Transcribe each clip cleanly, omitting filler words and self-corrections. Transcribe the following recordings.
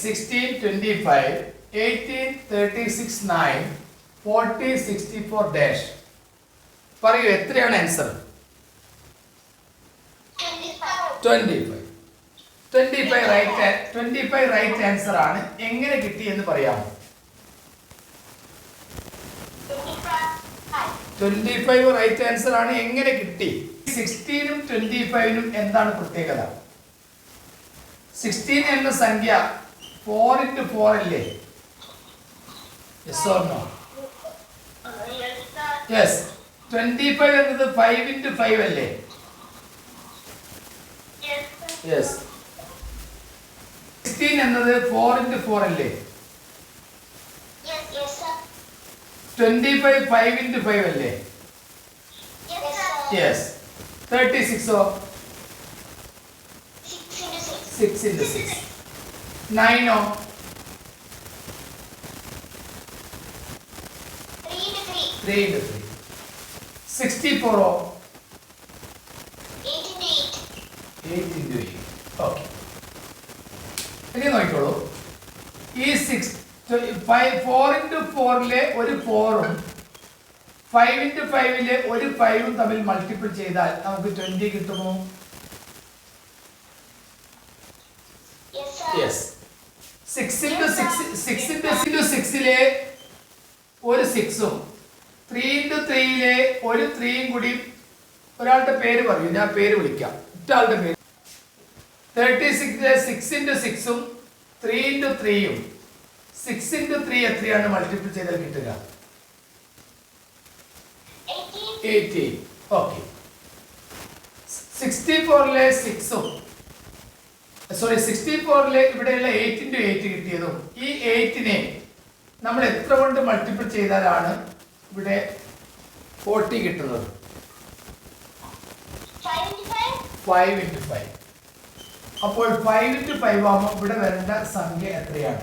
16, 25, 18, 36, 9, 40, 64 dash. പറയൂ എത്രയാണ് answer? 25 right answer ആണ്. എങ്ങനെ കിട്ടി എന്ന് പറയാമോ? 25 റൈറ്റ് ആൻസർ ആണ്. എങ്ങനെ കിട്ടി? 16 25 എന്താണ് പ്രത്യേകത? 16 എന്ന സംഖ്യ 4 into 4 അല്ലേ? Yes or no? Yes. 25 എന്നത് 5 into 5 അല്ലേ? Yes. 16 എന്നത് 4 into 4 അല്ലേ? 25 5 into 5 അല്ലേ? Yes. 36 ഓ? 6 into 6. 9 ഓ? 3 into 3. 64 ഓ? 8 into 8. Okay. ഇനി നോക്കിക്കോളൂ. ഈ 4 into 4 ഒരു 4ഉം 5 into 5 ഒരു 5ഉം തമ്മിൽ മൾട്ടിപ്പിൾ ചെയ്താൽ നമുക്ക് 20 കിട്ടുമോ? Yes. 6 into 6 ഒരു 6ഉം 3 into 3 ഒരു 3ഉം കൂടി ഒരാളുടെ പേര് പറയൂ, ഞാൻ പേര് വിളിക്കാം. ഒരാളുടെ പേര്. 36 6 into 6ഉം 3 into 3ഉം 6 into 3 എത്രയാണ് മൾട്ടിപ്പിൾ ചെയ്താൽ കിട്ടുക? 18. ഓക്കെ. 64 6ഉം 64 ഇവിടെയുള്ള 8 into 8 കിട്ടിയതും ഈ 8നെ നമ്മൾ എത്ര കൊണ്ട് മൾട്ടിപ്പിൾ ചെയ്താലാണ് ഇവിടെ 40 കിട്ടുന്നത്? 5 into 5. അപ്പോൾ 5 into 5 ആകുമ്പോൾ ഇവിടെ വരേണ്ട സംഖ്യ എത്രയാണ്?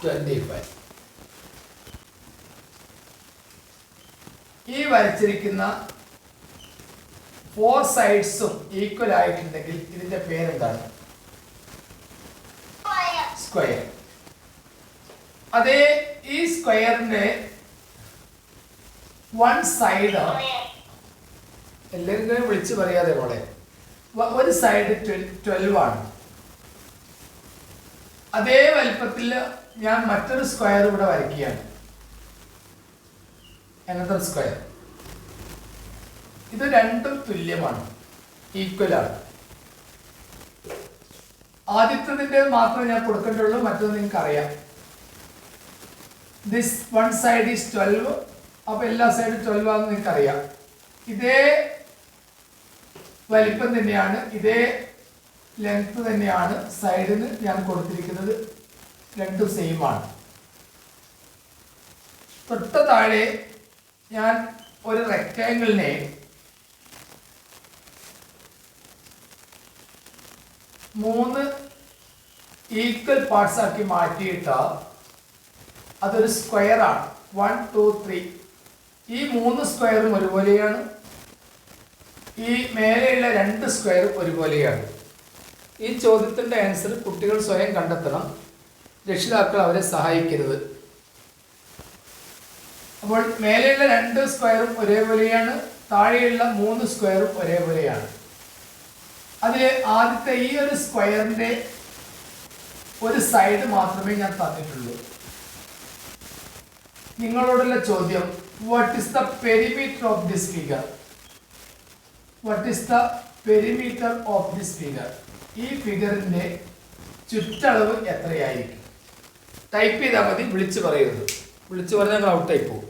25. ഈ വരച്ചിരിക്കുന്ന 4 സൈഡ്സും ഈക്വൽ ആയിട്ടുണ്ടെങ്കിൽ ഇതിന്റെ പേരെന്താണ്? സ്ക്വയർ. അതേ ഈ സ്ക്വയറിന്റെ വൺ സൈഡ് എല്ലാവരും വിളിച്ചു പറയാതെ പോലെ ഒരു സൈഡ് 12 ആണ്. അതേ വലിപ്പത്തിൽ ഞാൻ മറ്റൊരു സ്ക്വയർ ഇവിടെ വരയ്ക്കുകയാണ്. another square. ഇത് രണ്ടും തുല്യമാണ്, ഈക്വൽ ആണ്. ആദ്യത്തതിൻ്റെ മാത്രമേ ഞാൻ കൊടുക്കേണ്ടുള്ളൂ, മറ്റൊന്ന് നിങ്ങൾക്ക് അറിയാം. ദിസ് വൺ സൈഡ് ഈസ് 12, അപ്പോൾ എല്ലാ സൈഡും 12 ആണെന്ന് നിങ്ങൾക്ക് അറിയാം. ഇതേ വലിപ്പം തന്നെയാണ്, ഇതേ ലെങ്ത് തന്നെയാണ് സൈഡിന് ഞാൻ കൊടുത്തിരിക്കുന്നത്. രണ്ടും സെയിം ആണ്. തൊട്ട താഴെ ഞാൻ ഒരു റെക്റ്റാങ്കിളിനെ 3 ഈക്വൽ പാർട്സ് ആക്കി മാറ്റിയിട്ട് അതൊരു സ്ക്വയർ ആണ്. 1 2 3. ഈ 3 സ്ക്വയറും ഒരുപോലെയാണ്, ഈ മേലെയുള്ള 2 സ്ക്വയറും ഒരുപോലെയാണ്. ഈ ചോദ്യത്തിൻ്റെ ആൻസർ കുട്ടികൾ സ്വയം കണ്ടെത്തണം, രക്ഷിതാക്കൾ അവരെ സഹായിക്കരുത്. അപ്പോൾ മേലെയുള്ള 2 സ്ക്വയറും ഒരേപോലെയാണ്, താഴെയുള്ള 3 സ്ക്വയറും ഒരേപോലെയാണ്. അതിൽ ആദ്യത്തെ ഈ ഒരു സ്ക്വയറിൻ്റെ ഒരു സൈഡ് മാത്രമേ ഞാൻ തന്നിട്ടുള്ളൂ. നിങ്ങളോടുള്ള ചോദ്യം, what is the perimeter of this figure? What is the perimeter of this figure? ഈ ഫിഗറിൻ്റെ ചുറ്റളവ് എത്രയായിരിക്കും? ടൈപ്പ് ചെയ്താൽ മതി, വിളിച്ചു പറയരുത്. വിളിച്ചു പറഞ്ഞാൽ ഔട്ടായി പോകും.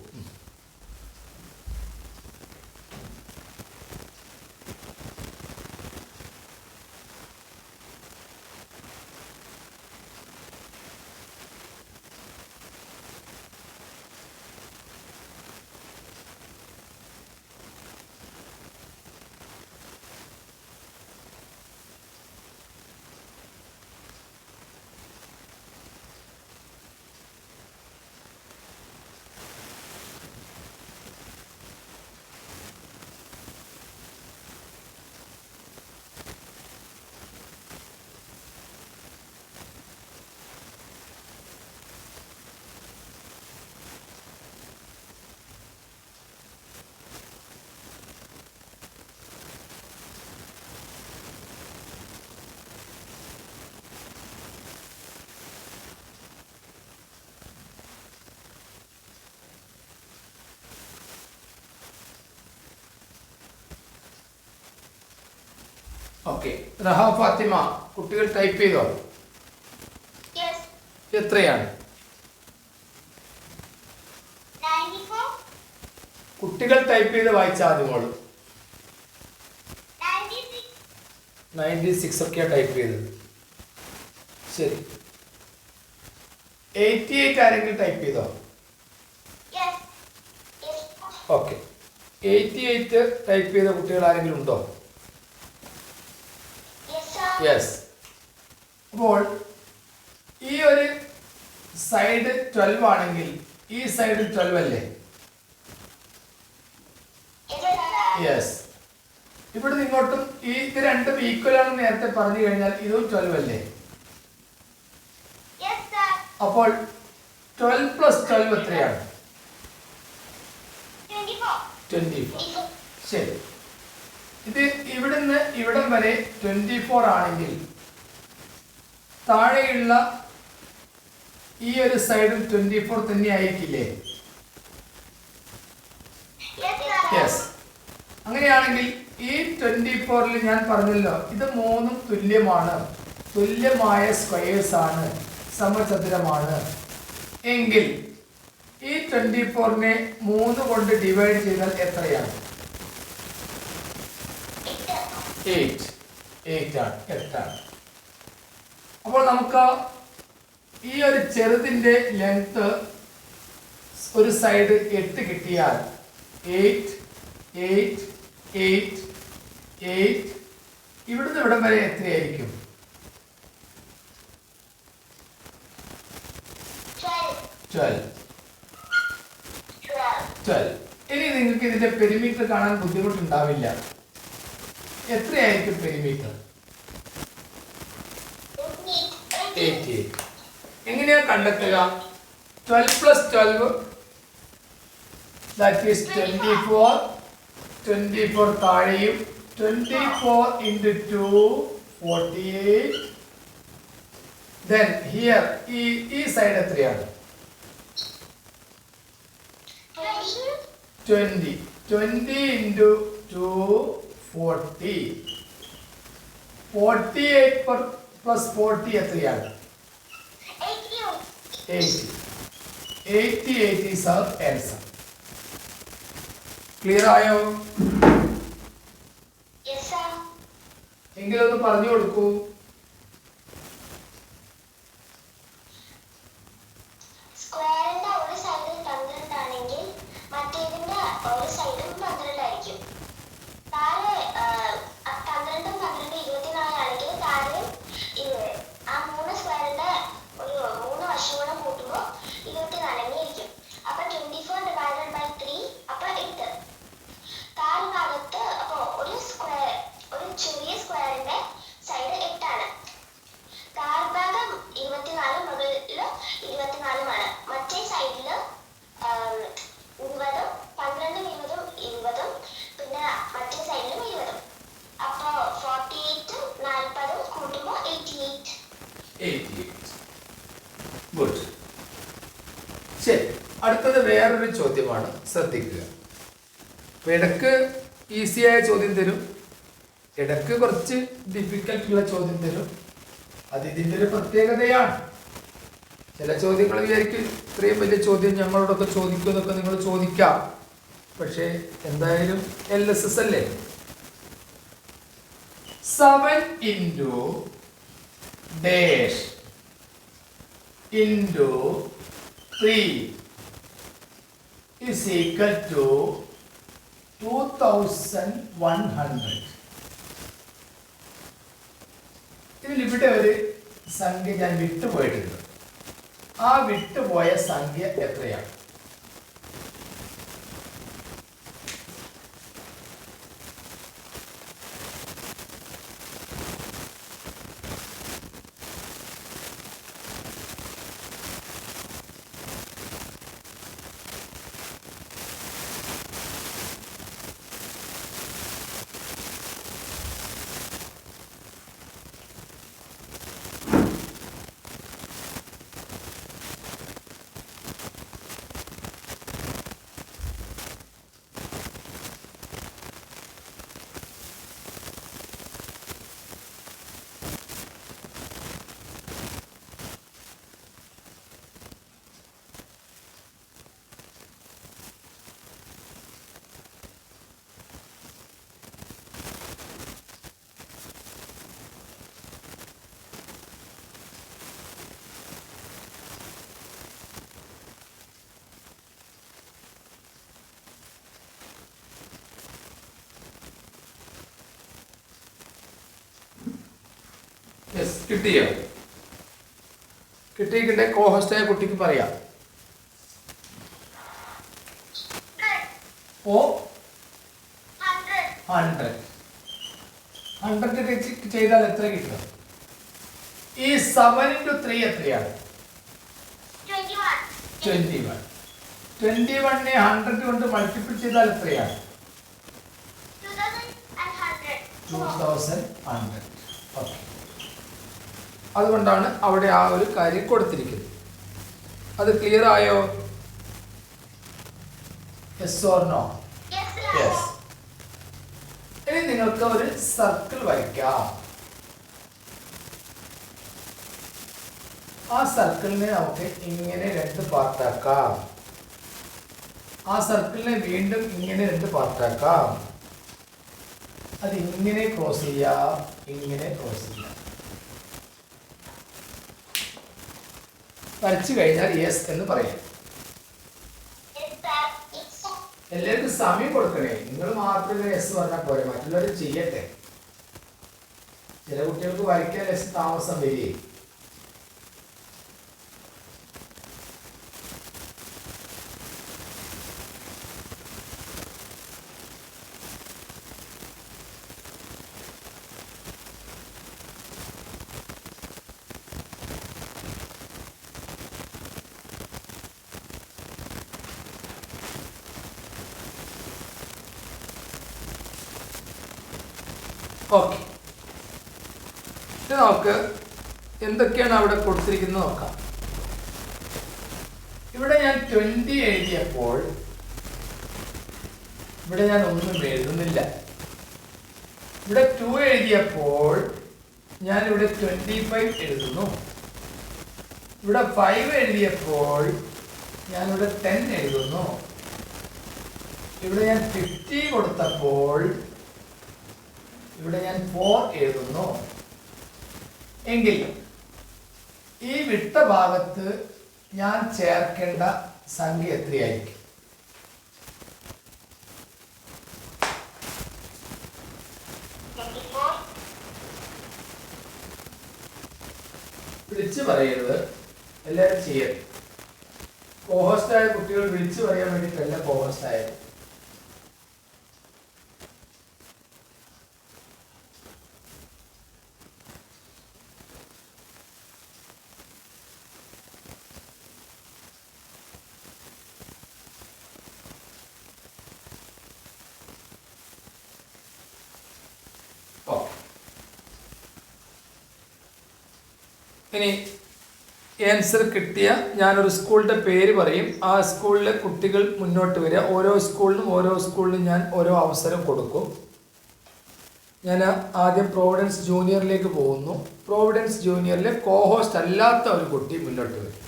ഓക്കെ. റഹ ഫാത്തിമ, കുട്ടികൾ ടൈപ്പ് ചെയ്തോ? എത്രയാണ്? കുട്ടികൾ ടൈപ്പ് ചെയ്ത് വായിച്ചാൽ മതി മോള്. 96 ഒക്കെയാണ് ടൈപ്പ് ചെയ്തത്. ശരി. 88 ആരെങ്കിലും ടൈപ്പ് ചെയ്തോ? ഓക്കെ. 88 ടൈപ്പ് ചെയ്ത കുട്ടികൾ ആരെങ്കിലും ഉണ്ടോ? യെസ്. അപ്പോൾ ഈ ഒരു സൈഡ് 12 ആണെങ്കിൽ ഈ സൈഡ് 12 അല്ലേ? യെസ്. ഇവിടെ ഇങ്ങോട്ടും ഇത് രണ്ടും ഈക്വൽ ആണെന്ന് നേരത്തെ പറഞ്ഞു കഴിഞ്ഞാൽ ഇതും 12 അല്ലേ? അപ്പോൾ 12 + 12 എത്രയാണ്? 24. ശരി. ഇത് ഇവിടുന്ന് ഇവിടം വരെ 24 ആണെങ്കിൽ താഴെയുള്ള ഈ ഒരു സൈഡും 24 തന്നെ ആയിരിക്കില്ലേ? യെസ്. അങ്ങനെയാണെങ്കിൽ ഈ 24ൽ ഞാൻ പറഞ്ഞല്ലോ ഇത് മൂന്നും തുല്യമാണ്, തുല്യമായ സ്ക്വയേഴ്സ് ആണ്, സമചതുരമാണ് എങ്കിൽ ഈ 24നെ 3 കൊണ്ട് ഡിവൈഡ് ചെയ്താൽ എത്രയാണ്? 8 ആണ്, 8 ആണ്. അപ്പോൾ നമുക്ക് ഈ ഒരു ചെറുതിന്റെ ലെങ്ത് ഒരു സൈഡ് 8 കിട്ടിയാൽ 8 8 8 8 ഇവിടുന്ന് ഇവിടം വരെ എത്രയായിരിക്കും? 12. ഇനി നിങ്ങൾക്ക് ഇതിന്റെ പെരിമീറ്റർ കാണാൻ ബുദ്ധിമുട്ടുണ്ടാവില്ല. എത്രയായിരിക്കും പെരിമീറ്റർ? 88. എങ്ങനെയാ കണ്ടെത്തുക? 12 + 12 that is 24. 24 താഴെയും 24 into 2 48. Then here ഈ സൈഡ് എത്രയാണ്? 20. 20 into 2 40. 48 plus 40 എത്രയാണ്? 80. 88 is our answer. ക്ലിയർ ആയോ? എങ്കിലൊന്ന് പറഞ്ഞു കൊടുക്കൂ. സ്ക്വയറിന്റെ ഒരു സൈഡിൽ 12 ആണെങ്കിൽ മറ്റേതിന്റെ ഒരു സൈഡും 12 ആയിരിക്കും. താഴെ 12 12 24 ആണെങ്കിൽ താഴെ ആ 3 സ്ക്വയറിന്റെ ഒരു 3 വശങ്ങളും കൂട്ടുമ്പോൾ 24 ആയിരിക്കും. അപ്പൊ 24 divided by 3 അപ്പൊ 8. താഴെ ഭാഗത്ത് അപ്പൊ ഒരു ചെറിയ സ്ക്വയറിന്റെ സൈഡ് 8 ആണ്. താഴ്ഭാഗം 24 മുകളില് 24 മറ്റേ സൈഡില് 20 12 20 20 പിന്നെ മറ്റേ സൈഡിലും 20. അപ്പൊ 48 40 കൂട്ടുമ്പോ 88. ഗുഡ്. ശരി. അടുത്തത് വേറൊരു ചോദ്യമാണ്, ശ്രദ്ധിക്കുക. ഇടക്ക് ഈസിയായ ചോദ്യം തരും, ഇടക്ക് കുറച്ച് ഡിഫിക്കൽട്ടുള്ള ചോദ്യം തരും. അത് ഇതിൻ്റെ ഒരു പ്രത്യേകതയാണ്. ചില ചോദ്യങ്ങൾ വിചാരിക്കും ഇത്രയും വലിയ ചോദ്യം ഞങ്ങളോടൊക്കെ ചോദിക്കുമെന്നൊക്കെ നിങ്ങൾ ചോദിക്കാം. പക്ഷേ എന്തായാലും LSS അല്ലേ. 7 into dash into 3 is equal to 2100. ഇതിലിവിടെ ഒരു സംഖ്യ ഞാൻ വിട്ടുപോയിട്ടുണ്ട്. ആ വിട്ടുപോയ സംഖ്യ എത്രയാണ്? കിട്ടിയോ? കിട്ടിയിട്ടുണ്ട്. കോഹോസ്റ്റായ കുട്ടിക്ക് പറയാം. ഓ 100 ചെയ്താൽ എത്ര കിട്ടും? ഈ 7 into 3 എത്രയാണ്? 21. 21നെ 100 കൊണ്ട് മൾട്ടിപ്പിൾ ചെയ്താൽ എത്രയാണ്? 2100. ഓക്കെ, അതുകൊണ്ടാണ് അവിടെ ആ ഒരു കാര്യം കൊടുത്തിരിക്കുന്നത്. അത് ക്ലിയർ ആയോ? Yes or no? യെസ്. ഇനി നിങ്ങൾക്ക് ഒരു സർക്കിൾ വരയ്ക്കാം. ആ സർക്കിളിനെ നമുക്ക് ഇങ്ങനെ 2 പാർട്ടാക്കാം. ആ സർക്കിളിനെ വീണ്ടും ഇങ്ങനെ 2 പാർട്ടാക്കാം. അത് ഇങ്ങനെ ക്രോസ് ചെയ്യാം, ഇങ്ങനെ ക്രോസ് ചെയ്യാം. വരച്ചു കഴിഞ്ഞാൽ യെസ് എന്ന് പറയാം. എല്ലാവർക്കും സമയം കൊടുക്കണേ. നിങ്ങൾ മാത്രമേ യെസ് പറഞ്ഞാൽ പോരെ, മറ്റുള്ളവർ ചെയ്യട്ടെ. ചില കുട്ടികൾക്ക് വരയ്ക്കാൻ യെസ് താമസം വരികയും. ഓക്കെ, നമുക്ക് എന്തൊക്കെയാണ് അവിടെ കൊടുത്തിരിക്കുന്നത് നോക്കാം. ഇവിടെ ഞാൻ 20 എഴുതിയപ്പോൾ ഇവിടെ ഞാൻ ഒന്നും എഴുതുന്നില്ല. ഇവിടെ 2 എഴുതിയപ്പോൾ ഞാൻ ഇവിടെ 25 എഴുതുന്നു. ഇവിടെ 5 എഴുതിയപ്പോൾ ഞാനിവിടെ 10 എഴുതുന്നു. ഇവിടെ ഞാൻ 50 കൊടുത്തപ്പോൾ ഇവിടെ ഞാൻ 4 എഴുതുന്നു. എങ്കിൽ ഈ വിട്ട ഭാഗത്ത് ഞാൻ ചേർക്കേണ്ട സംഖ്യ എത്രയായിരിക്കും? വിളിച്ചു പറയരുത്, എല്ലാവരും ചെയ്യരുത്. കോഹോസ്റ്റായ കുട്ടികൾ വിളിച്ചു പറയാൻ വേണ്ടിയിട്ടല്ല കോഹോസ്റ്റായത്. ഇനി ആൻസർ കിട്ടിയ ഞാനൊരു സ്കൂളിൻ്റെ പേര് പറയും. ആ സ്കൂളിലെ കുട്ടികൾ മുന്നോട്ട് വരിക. ഓരോ സ്കൂളിനും ഞാൻ ഓരോ അവസരം കൊടുക്കും. ഞാൻ ആദ്യം പ്രോവിഡൻസ് ജൂനിയറിലേക്ക് പോകുന്നു. പ്രോവിഡൻസ് ജൂനിയറിലെ കോഹോസ്റ്റ് അല്ലാത്ത ഒരു കുട്ടി മുന്നോട്ട് വരും.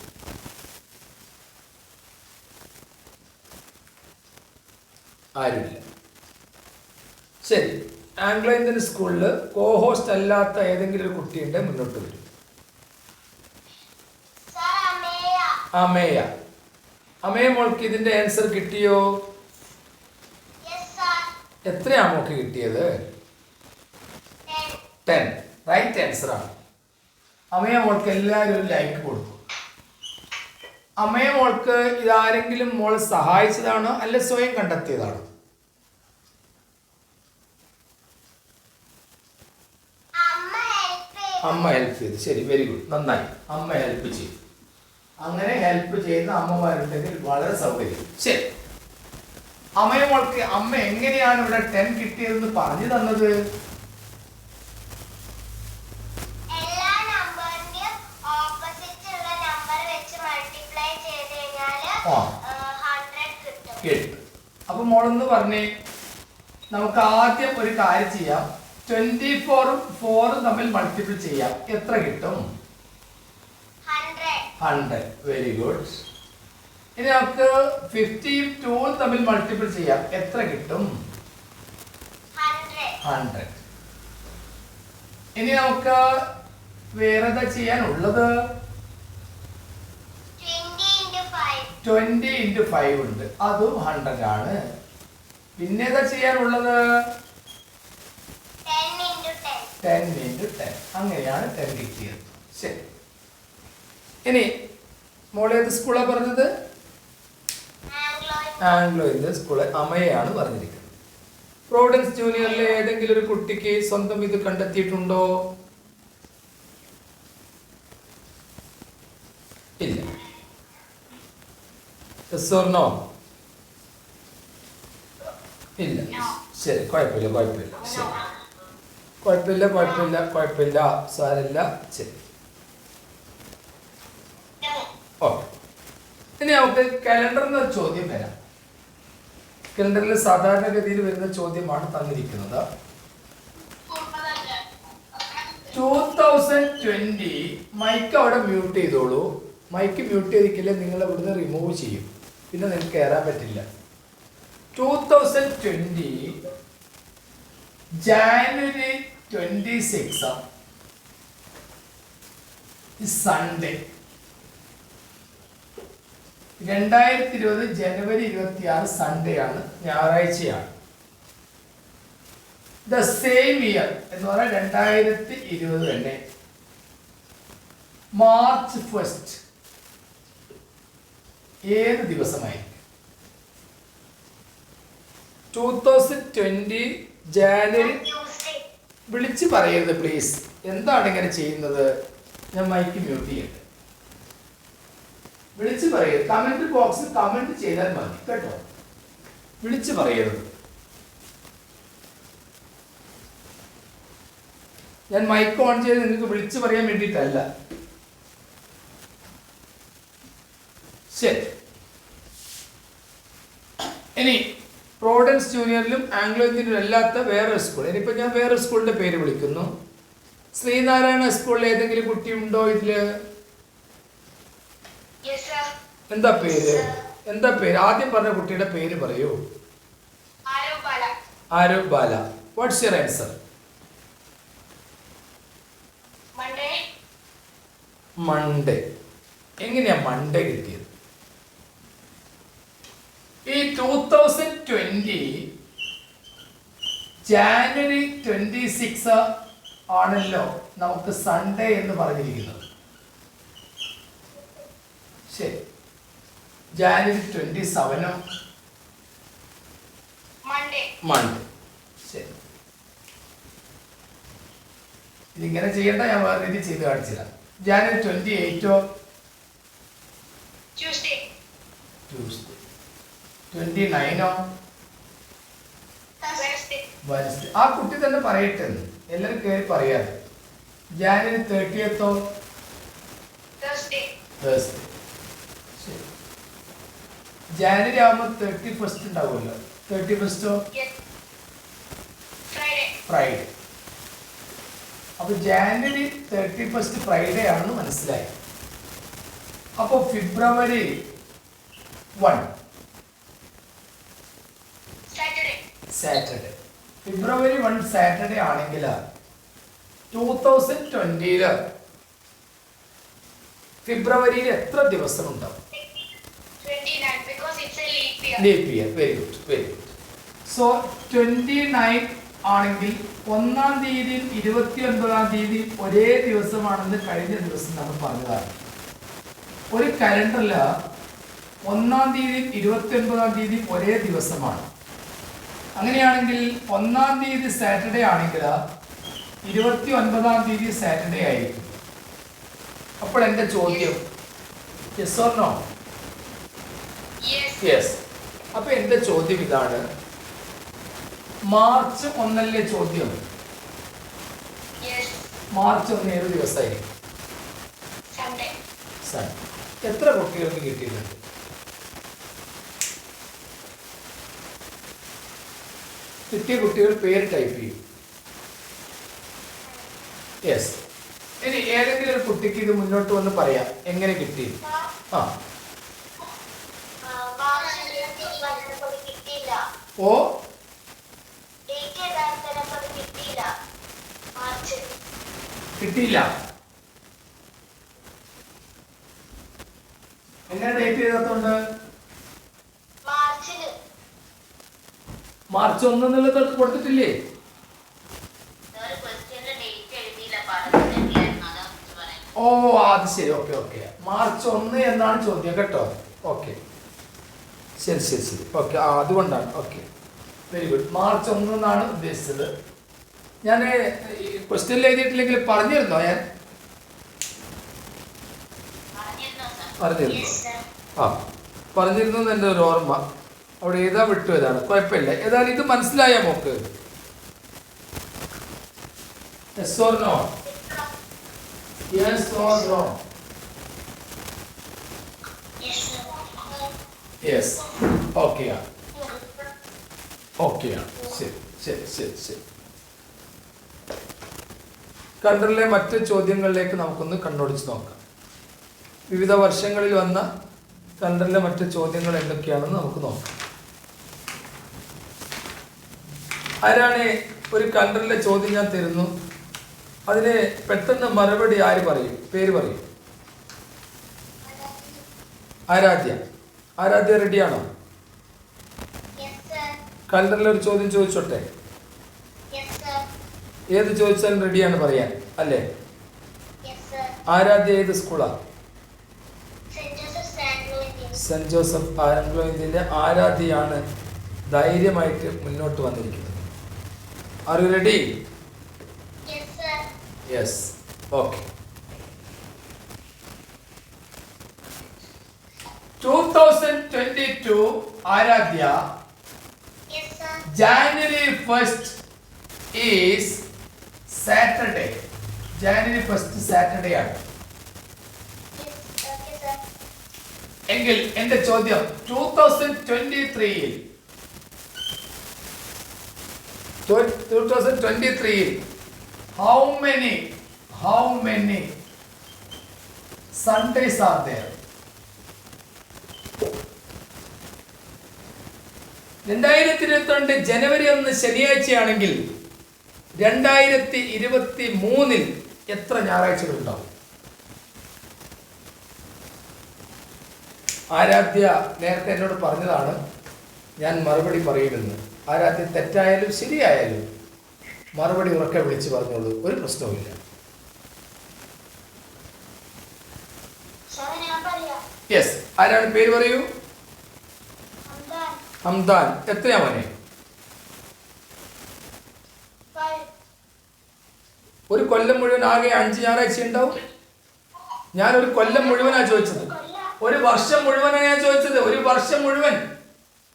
ആരുമില്ല. ശരി, ആംഗ്ലോ ഇന്ത്യൻ സ്കൂളിൽ കോഹോസ്റ്റ് അല്ലാത്ത ഏതെങ്കിലും ഒരു കുട്ടിയുണ്ട് മുന്നോട്ട് വരും. അമേയ മോൾക്ക് ഇതിന്റെ ആൻസർ കിട്ടിയോ? എത്രയാ മോൾക്ക് കിട്ടിയത്? 10. റൈറ്റ് ആൻസർ ആണ്. അമേയ മോൾക്ക് എല്ലാവരും ഒരു ലൈക്ക് കൊടുക്കും. അമേയ മോൾക്ക് ഇതാരെങ്കിലും മോൾ സഹായിച്ചതാണോ അല്ല സ്വയം കണ്ടെത്തിയതാണോ? അമ്മ ഹെൽപ്പ് ചെയ്തു. ശരി, വെരി ഗുഡ്, നന്നായി. അമ്മ ഹെൽപ്പ് ചെയ്തു. അങ്ങനെ ഹെൽപ്പ് ചെയ്യുന്ന അമ്മമാരുണ്ടെങ്കിൽ വളരെ സൗകര്യം. ശരി, അമ്മയെ മോൾക്ക് അമ്മ എങ്ങനെയാണ് ഇവിടെ 10 കിട്ടിയതെന്ന് പറഞ്ഞു തന്നത്? അപ്പൊ മോളൊന്ന് പറഞ്ഞേ. നമുക്ക് ആദ്യം ഒരു കാര്യം ചെയ്യാം. 24ഉം 4ഉം തമ്മിൽ മൾട്ടിപ്പിൾ ചെയ്യാം. എത്ര കിട്ടും? 100. Very good. ഇനി നമുക്ക് 50ഉം 2ഉം തമ്മിൽ മൾട്ടിപ്പിൾ ചെയ്യാം. എത്ര കിട്ടും? 100. ഇനി നമുക്ക് വേറെ എന്താ ചെയ്യാനുള്ളത്? 20 into 5 ഉണ്ട്, അതും 100 ആണ്. പിന്നെ ഏതാ ചെയ്യാനുള്ളത്? 10 into 10. അങ്ങനെയാണ് 10 കിട്ടിയത്. ശരി. ഇനി മോളേത് സ്കൂളാണ് പറഞ്ഞത്? ആംഗ്ലോ ഇന്ത്യൻ സ്കൂള് അമയാണ് പറഞ്ഞിരിക്കുന്നത്. പ്രോവിഡൻസ് ജൂനിയറിലെ ഏതെങ്കിലും ഒരു കുട്ടിക്ക് സ്വന്തം ഇത് കണ്ടെത്തിയിട്ടുണ്ടോ? ഇല്ല. Yes or no? ഇല്ല. ശരി, കുഴപ്പമില്ല. ശരി, കുഴപ്പമില്ല. സാരമില്ല. ശരി, ഓക്കെ. ഇനി നമുക്ക് കലണ്ടർ എന്ന ചോദ്യം വരാം. കലണ്ടറിൽ സാധാരണഗതിയിൽ വരുന്ന ചോദ്യമാണ് തന്നിരിക്കുന്നത്. 2020 മൈക്ക് അവിടെ മ്യൂട്ട് ചെയ്തോളൂ. മൈക്ക് മ്യൂട്ട് ചെയ്തിട്ടില്ല, നിങ്ങൾ ഇവിടുന്ന് റിമൂവ് ചെയ്യും, പിന്നെ നിങ്ങൾക്ക് കയറാൻ പറ്റില്ല. 2020 January 26 സൺഡേ. 2020 ജനുവരി 26 സൺഡേ ആണ്, ഞായറാഴ്ചയാണ്. ദ സെയിം ഇയർ എന്ന് പറഞ്ഞാൽ 2020 തന്നെ മാർച്ച് 1 ഏത് ദിവസമായിരിക്കും? 2020 ജാനുവരി. വിളിച്ച് പറയരുത് പ്ലീസ്. എന്താണ് ഇങ്ങനെ ചെയ്യുന്നത്? ഞാൻ മൈക്ക് മ്യൂട്ട് ചെയ്യട്ടെ. വിളിച്ച് പറയരുത്. കമന്റ് ബോക്സിൽ കമന്റ് ചെയ്താൽ മതി കേട്ടോ. വിളിച്ച് പറയരുത്. ഞാൻ മൈക്ക് ഓൺ ചെയ്ത് നിങ്ങൾക്ക് വിളിച്ച് പറയാൻ വേണ്ടിയിട്ടല്ല. ശരി. ഇനി പ്രോവിഡൻസ് ജൂനിയറിലും ആംഗ്ലോ ഇന്ത്യനിലും അല്ലാത്ത വേറൊരു സ്കൂൾ. ഇനിയിപ്പോൾ ഞാൻ വേറെ സ്കൂളിന്റെ പേര് വിളിക്കുന്നു. ശ്രീനാരായണ സ്കൂളിൽ ഏതെങ്കിലും കുട്ടി ഉണ്ടോ ഇതില്? എന്താ പേര്? ആദ്യം പറഞ്ഞ കുട്ടിയുടെ പേര് പറയൂ. Aarav Bala. What's your answer? Monday. എങ്ങനെയാ മൺഡേ കിട്ടിയത്? ഈ 2020 ജാനുവരി 26 ആണല്ലോ നമുക്ക് സൺഡേ എന്ന് പറഞ്ഞിരിക്കുന്നത്. ശരി, ജാനുവരി 27 മൺഡേ. ശരി, ഇതിങ്ങനെ ചെയ്യേണ്ട, ഞാൻ വേറെ രീതി ചെയ്ത് കാണിച്ചില്ല. ജാനുവരി 28 ട്യൂസ്ഡേ. 29 വെനസ്ഡേ. ആ കുട്ടി തന്നെ പറയട്ടെ, എല്ലാവരും കയറി പറയാതെ. ജാനുവരി 30 തേഴ്സ്ഡേ. ശരി, ജാനുവരി ആകുമ്പോൾ 31 ഉണ്ടാവുമല്ലോ. 31 ഫ്രൈഡേ. അപ്പൊ ജാനുവരി 31 ഫ്രൈഡേ ആണെന്ന് മനസ്സിലായി. അപ്പൊ ഫെബ്രുവരി 1 സാറ്റർഡേ. ഫെബ്രുവരി 1 സാറ്റർഡേ ആണെങ്കിൽ 2020 ഫെബ്രുവരിയിൽ എത്ര ദിവസം ഉണ്ടാവും? Leap year. Very good. So 29 ആണെങ്കിൽ 1-ാം തീയതിയും 29-ാം തീയതിയും ഒരേ ദിവസമാണെന്ന് കഴിഞ്ഞ ദിവസം നമ്മൾ പറഞ്ഞതാണ്. ഒരു കലണ്ടറിൽ 1-ാം തീയതിയും 29-ാം തീയതിയും ഒരേ ദിവസമാണ്. അങ്ങനെയാണെങ്കിൽ 1-ാം തീയതി സാറ്റർഡേ ആണെങ്കിൽ 29-ാം തീയതി സാറ്റർഡേ ആയിരിക്കും. അപ്പോൾ എൻ്റെ ചോദ്യം യെസ് ഓർ നോ? യെസ്. അപ്പൊ എൻ്റെ ചോദ്യം ഇതാണ്, മാർച്ച് 1 ചോദ്യം. മാർച്ച് 1 ഏത് ദിവസമായിരിക്കും? സൺഡേ. എത്ര കുട്ടികൾക്ക് കിട്ടിയിട്ടുണ്ട്? കിട്ടിയ കുട്ടികൾ പേര് ടൈപ്പ് ചെയ്യും. യെസ്. ഇനി ഏതെങ്കിലും ഒരു കുട്ടിക്ക് ഇത് മുന്നോട്ട് വന്ന് പറയാം എങ്ങനെ കിട്ടി. ഓ കിട്ടിയില്ല. എങ്ങനെ ഡേറ്റ് ചെയ്തോണ്ട്? മാർച്ച് 1 എന്നുള്ളത് കൊടുത്തിട്ടില്ലേ? ഓ അത് ശരി, ഓക്കെ ഓക്കെ. മാർച്ച് 1 എന്നാണ് ചോദ്യം കേട്ടോ. ഓക്കെ, ശരി ശരി ശരി, ഓക്കെ. അതുകൊണ്ടാണ്. Okay, very good. മാർച്ച് 1 എന്നാണ് ഉദ്ദേശിച്ചത്. ഞാൻ ക്വസ്റ്റ്യനിൽ എഴുതിയിട്ടില്ലെങ്കിൽ പറഞ്ഞിരുന്നോ? ഞാൻ പറഞ്ഞിരുന്നു. ആ, പറഞ്ഞിരുന്നു എന്ന് എൻ്റെ ഒരു ഓർമ്മ. അവിടെ എഴുതാൻ വിട്ടുപോയതാണ്, കുഴപ്പമില്ല. ഏതായാലും ഇത് മനസ്സിലായ mock? Yes or no? Yes or no? Yes. Okay. Okay. ശരി ശരി ശരി ശരി. കണ്ടറിലെ മറ്റ് ചോദ്യങ്ങളിലേക്ക് നമുക്കൊന്ന് കണ്ണോടിച്ച് നോക്കാം. വിവിധ വർഷങ്ങളിൽ വന്ന കണ്ടറിലെ മറ്റ് ചോദ്യങ്ങൾ എന്തൊക്കെയാണെന്ന് നമുക്ക് നോക്കാം. ആരാണ് ഒരു കണ്ടറിലെ ചോദ്യം ഞാൻ തരുന്നു, അതിന് പെട്ടെന്ന് മറുപടി ആര് പറയും? പേര് പറയും. ആരാധ്യ. ആരാധ്യ റെഡിയാണോ? കലണ്ടറിൽ ഒരു ചോദ്യം ചോദിച്ചോട്ടെ? ഏത് ചോദിച്ചാലും റെഡിയാണ് പറയാൻ അല്ലേ? ആരാധ്യ ഏത് സ്കൂളാ? സെന്റ് ജോസഫ് ആംഗ്ലോ ഇന്ത്യയിലെ ആരാധ്യയാണ് ധൈര്യമായിട്ട് മുന്നോട്ട് വന്നിരിക്കുന്നത്. Are you ready? Yes. Okay. 2022 Aradhya, January 1st is Saturday. January 1st Saturday ആണ്. എങ്കിൽ എന്റെ ചോദ്യം 2023ൽ 2023ൽ how many Sundays are there? 2022 ജനുവരി 1 ശനിയാഴ്ചയാണെങ്കിൽ 2023ൽ എത്ര ഞായറാഴ്ചകൾ ഉണ്ടാവും? ആരാധ്യ നേരത്തെ എന്നോട് പറഞ്ഞതാണ് ഞാൻ മറുപടി പറയുമെന്ന്. ആരാധ്യ തെറ്റായാലും ശരിയായാലും മറുപടി ഉറക്കെ വിളിച്ച് പറഞ്ഞോളൂ, ഒരു പ്രശ്നവുമില്ല. യെസ്. ആരാണ്? പേര് പറയൂ. ഹംദാൻ. എത്രയാ മോനെ? ഒരു കൊല്ലം മുഴുവൻ ആകെ 5 ഞായറാഴ്ച ഉണ്ടാവും. ഞാനൊരു കൊല്ലം മുഴുവനാ ചോദിച്ചത്, ഒരു വർഷം മുഴുവനാണ് ഞാൻ ചോദിച്ചത്. ഒരു വർഷം മുഴുവൻ,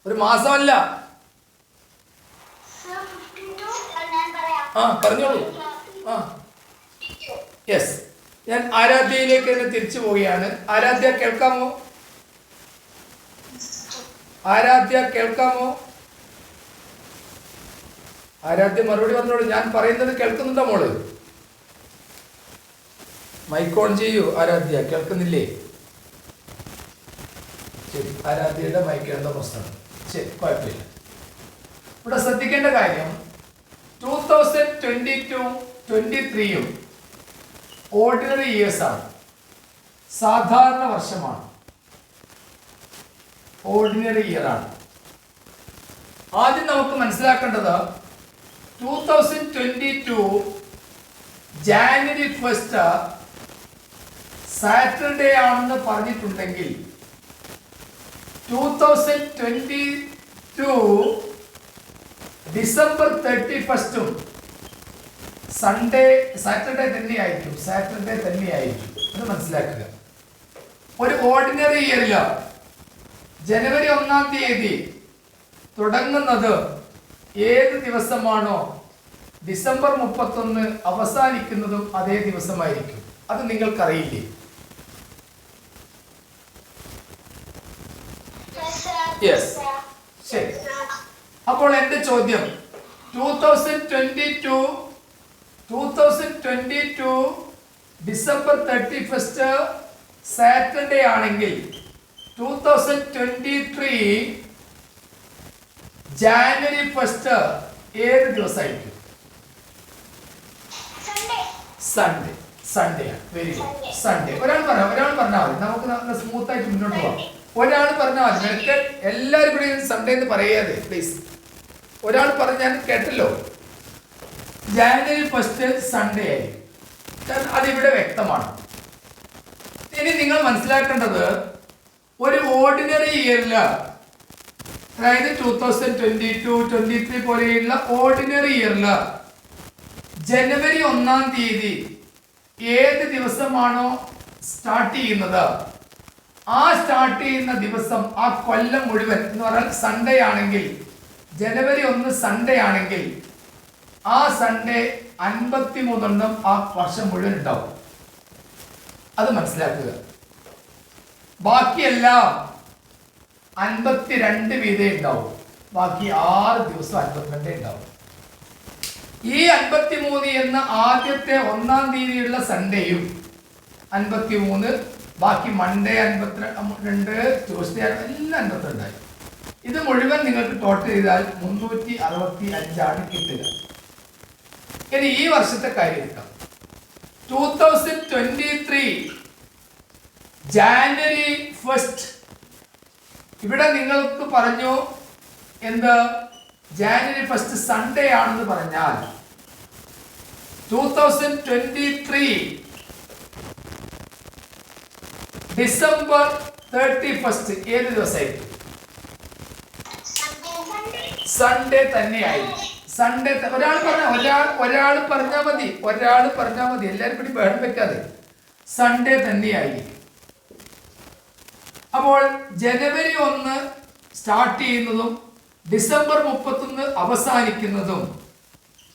ഒരു മാസമല്ല. പറഞ്ഞോളൂ. യെസ്. ഞാൻ ആരാധ്യയിലേക്ക് തന്നെ തിരിച്ചു പോവുകയാണ്. ആരാധ്യ കേൾക്കാമോ? ആരാധ്യ കേൾക്കാമോ? ആരാധ്യ മറുപടി പറഞ്ഞോളൂ. ഞാൻ പറയുന്നത് കേൾക്കുന്നുണ്ടോ മോള്? മൈക്ക് ഓൺ ചെയ്യൂ. ആരാധ്യ കേൾക്കുന്നില്ലേ? ശരി, ആരാധ്യയുടെ മൈക്ക് എന്തോ പ്രശ്നമാണ്. ശരി, കുഴപ്പമില്ല. ഇവിടെ ശ്രദ്ധിക്കേണ്ട കാര്യം 2022-23 ഓർഡിനറി ഇയേഴ്സ് ആണ്, സാധാരണ വർഷമാണ്, ഓർഡിനറി ഇയർ ആണ്. ആദ്യം നമുക്ക് മനസ്സിലാക്കേണ്ടത് 2022 ജാനുവരി 1 സാറ്റർഡേ ആണെന്ന് പറഞ്ഞിട്ടുണ്ടെങ്കിൽ 2022 ഡിസംബർ 31 സാറ്റർഡേ തന്നെയായിരിക്കും. അത് മനസ്സിലാക്കുക. ഒരു ഓർഡിനറി ഇയറില് ജനുവരി 1-ാം തീയതി തുടങ്ങുന്നത് ഏത് ദിവസമാണോ ഡിസംബർ 31 അവസാനിക്കുന്നതും അതേ ദിവസമായിരിക്കും. അത് നിങ്ങൾക്കറിയില്ലേ? യെസ്. ശരി. അപ്പോൾ എന്റെ ചോദ്യം 2022 ഡിസംബർ 31 സാറ്റർഡേ ആണെങ്കിൽ 2023 ജാനുവരി 1 ഏത് ദിവസമായിരിക്കും? സൺഡേ ആണ്. Very good. സൺഡേ. ഒരാൾ പറഞ്ഞാൽ മതി, നമുക്ക് സ്മൂത്ത് ആയിട്ട് മുന്നോട്ട് പോകാം. ഒരാൾ പറഞ്ഞാൽ മതി. നിനക്ക് എല്ലാവരും കൂടി സൺഡേ എന്ന് പറയാതെ പ്ലീസ്. ഒരാൾ പറഞ്ഞാൽ കേട്ടല്ലോ. ജാനുവരി 1 സൺഡേ ആയിരിക്കും. അതിവിടെ വ്യക്തമാണ്. നിങ്ങൾ മനസ്സിലാക്കേണ്ടത് ഒരു ഓർഡിനറി ഇയറിൽ, അതായത് 2022, 23 പോലെയുള്ള ഓർഡിനറി ഇയറിൽ ജനുവരി 1-ാം തീയതി ഏത് ദിവസമാണോ സ്റ്റാർട്ട് ചെയ്യുന്നത്, ആ സ്റ്റാർട്ട് ചെയ്യുന്ന ദിവസം ആ കൊല്ലം മുഴുവൻ എന്ന് പറഞ്ഞാൽ സൺഡേ ആണെങ്കിൽ, ജനുവരി 1 സൺഡേ ആണെങ്കിൽ ആ സൺഡേ 53 ആ വർഷം മുഴുവൻ ഉണ്ടാവും. അത് മനസ്സിലാക്കുക. ബാക്കിയെല്ലാം 52 വീതേ ഉണ്ടാവും. ബാക്കി 6 ദിവസം 52 ഉണ്ടാവും. ഈ 53 എന്ന ആദ്യത്തെ 1-ാം തീയതിയുള്ള സൺഡേയും 53, ബാക്കി മൺഡേ 52, ട്യൂസ്ഡേ എല്ലാം 52. ഇത് മുഴുവൻ നിങ്ങൾക്ക് ടോട്ടൽ ചെയ്താൽ 365 കിട്ടുക. ഇനി ഈ വർഷത്തെ കാര്യം എടുക്കാം. 2023 ജാനുവരി 1 ഇവിടെ നിങ്ങൾക്ക് പറഞ്ഞു എന്ത്, ജാനുവരി 1 സൺഡേ ആണെന്ന് പറഞ്ഞാൽ 2023 ഡിസംബർ 31 ഏത് ദിവസമായിരിക്കും? സൺഡേ തന്നെയായി. സൺഡേ ഒരാൾ പറഞ്ഞാൽ മതി, എല്ലാവരും കൂടി ബഹളം വെക്കാതെ. സൺഡേ തന്നെയായിരിക്കും. അപ്പോൾ ജനുവരി 1 സ്റ്റാർട്ട് ചെയ്യുന്നതും ഡിസംബർ 31 അവസാനിക്കുന്നതും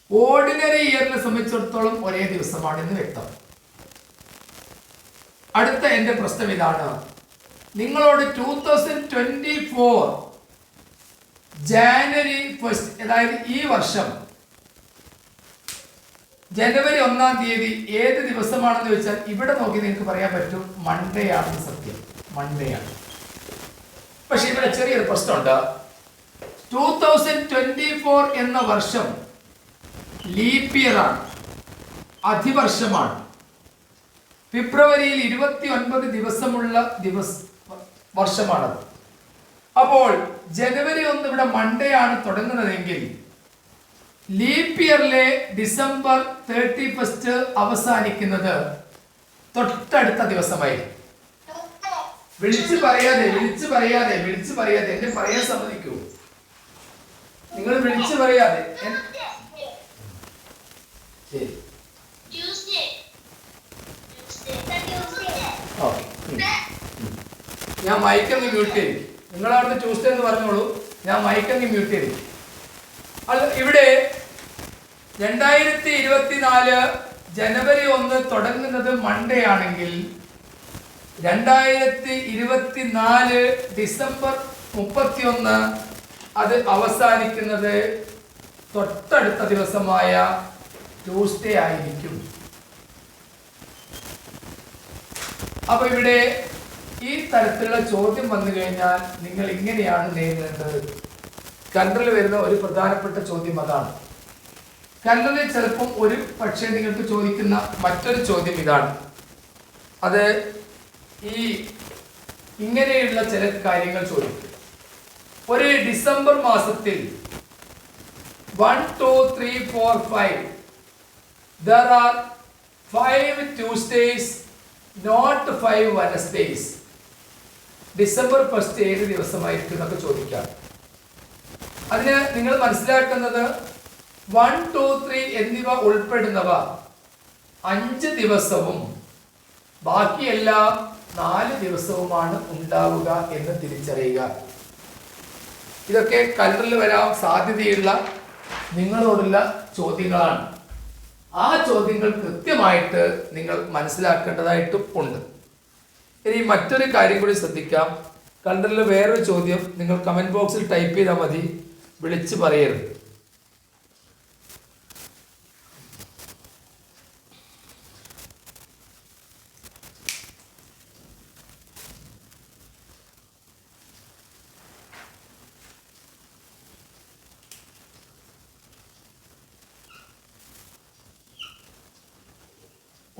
ഓർഡിനറി ഇയറിനെ സംബന്ധിച്ചിടത്തോളം ഒരേ ദിവസമാണെന്ന് വ്യക്തം. അടുത്ത എന്റെ പ്രശ്നം ഇതാണ്, നിങ്ങളോട് 2024 ജാനുവരി 1 അതായത് ഈ വർഷം ജനുവരി 1-ാം തീയതി ഏത് ദിവസമാണെന്ന് വെച്ചാൽ ഇവിടെ നോക്കി നിങ്ങൾക്ക് പറയാൻ പറ്റും മൺഡേ ആണെന്ന്. സത്യം മൺഡേ ആണ്. പക്ഷെ ഇവിടെ ചെറിയൊരു പ്രശ്നമുണ്ട്. 2024 എന്ന വർഷം ലീപ് ഇയർ ആണ്, അധിവർഷമാണ്. ഫെബ്രുവരിയിൽ 29 ദിവസമുള്ള വർഷമാണത്. അപ്പോൾ ജനുവരി 1 ഇവിടെ മൺഡേ ആണ് തുടങ്ങുന്നതെങ്കിൽ ലീപ് ഇയറിലെ ഡിസംബർ 31 അവസാനിക്കുന്നത് തൊട്ടടുത്ത ദിവസമായിരിക്കും. വിളിച്ചു പറയാതെ എന്നെ പറയാൻ സമ്മതിക്കൂ. നിങ്ങൾ വിളിച്ചു പറയാതെ. ശരി, ഞാൻ മൈക്കങ്ങ് മ്യൂട്ട് ചെയ്തു. നിങ്ങൾ അവിടുന്ന് ട്യൂസ്ഡേ എന്ന് പറഞ്ഞോളൂ, ഞാൻ മൈക്കങ്ങ് മ്യൂട്ട് ചെയ്തു. ഇവിടെ 2024 ജനുവരി 1 തുടങ്ങുന്നത് മൺഡേ ആണെങ്കിൽ 2024 ഡിസംബർ 31 അത് അവസാനിക്കുന്നത് തൊട്ടടുത്ത ദിവസമായ ട്യൂസ്ഡേ ആയിരിക്കും. അപ്പൊ ഇവിടെ ഈ തരത്തിലുള്ള ചോദ്യം വന്നു കഴിഞ്ഞാൽ നിങ്ങൾ ഇങ്ങനെയാണ് നേരിടേണ്ടത്. കണ്ടറിൽ വരുന്ന ഒരു പ്രധാനപ്പെട്ട ചോദ്യം അതാണ്. കണ്ടറിൽ ചിലപ്പം ഒരു പക്ഷേ നിങ്ങൾക്ക് ചോദിക്കുന്ന മറ്റൊരു ചോദ്യം ഇതാണ്. അത് ഈ ഇങ്ങനെയുള്ള ചില കാര്യങ്ങൾ ചോദിക്കും. ഒരു ഡിസംബർ മാസത്തിൽ 1, 2, 3, 4, 5 there are 5 Tuesdays, not 5 Wednesdays. December 1 ഏത് ദിവസമായിരിക്കും എന്നൊക്കെ ചോദിക്കാം. അതിന് നിങ്ങൾ മനസ്സിലാക്കുന്നത് 1, 2, 3 എന്നിവ ഉൾപ്പെടുന്നവ 5 ദിവസവും ബാക്കിയെല്ലാം 4 ദിവസവുമാണ് ഉണ്ടാവുക എന്ന് തിരിച്ചറിയുക. ഇതൊക്കെ കലണ്ടറിൽ വരാൻ സാധ്യതയുള്ള നിങ്ങളോടുള്ള ചോദ്യങ്ങളാണ്. ആ ചോദ്യങ്ങൾ കൃത്യമായിട്ട് നിങ്ങൾ മനസ്സിലാക്കേണ്ടതായിട്ടും ഉണ്ട്. ഇനി മറ്റൊരു കാര്യം കൂടി ശ്രദ്ധിക്കാം. കലണ്ടറിൽ വേറൊരു ചോദ്യം നിങ്ങൾ കമന്റ് ബോക്സിൽ ടൈപ്പ് ചെയ്താൽ മതി, വിളിച്ച് പറയരുത്.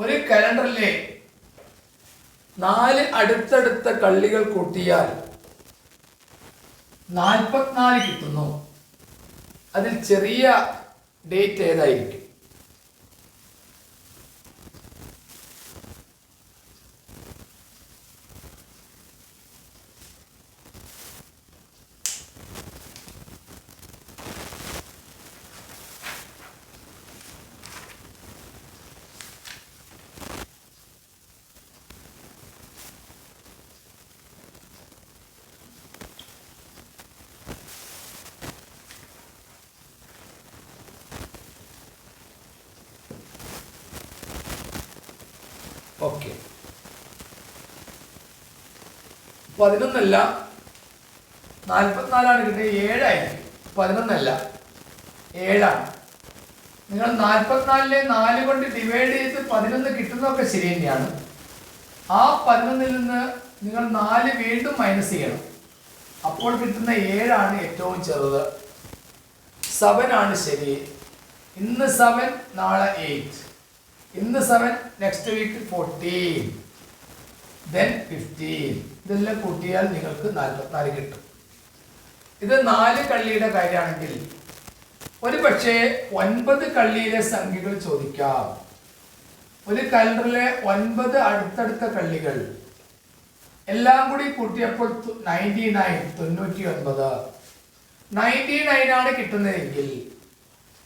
ഒരു കലണ്ടറിലെ 4 അടുത്തടുത്ത കള്ളികൾ കൂട്ടിയാൽ 44 കിട്ടുന്നു. അതിൽ ചെറിയ ഡേറ്റ് ഏതായിരിക്കും? ഓക്കെ, 11 44 കിട്ടിയത് 7 ആയിരിക്കും. 11 7. നിങ്ങൾ 44-നെ 4 കൊണ്ട് ഡിവൈഡ് ചെയ്ത് 11 കിട്ടുന്നതൊക്കെ ശരി തന്നെയാണ്. ആ 11-ൽ നിന്ന് നിങ്ങൾ 4 വീണ്ടും മൈനസ് ചെയ്യണം. അപ്പോൾ കിട്ടുന്ന 7 ഏറ്റവും ചെറുത്. 7 ശരി. ഇന്ന് 7, നാളെ 8. ഇന്ന് 7, നെക്സ്റ്റ് വീക്ക് 14, then 15. ഇതെല്ലാം കൂട്ടിയാൽ നിങ്ങൾക്ക് 44 കിട്ടും. ഇത് 4 കള്ളിയുടെ കാര്യമാണെങ്കിൽ ഒരു പക്ഷേ 9 കള്ളിയിലെ സംഖ്യകൾ ചോദിക്കാം. ഒരു കലണ്ടറിലെ 9 അടുത്തടുത്ത കള്ളികൾ എല്ലാം കൂടി കൂട്ടിയപ്പോൾ 99 99 കിട്ടുന്നതെങ്കിൽ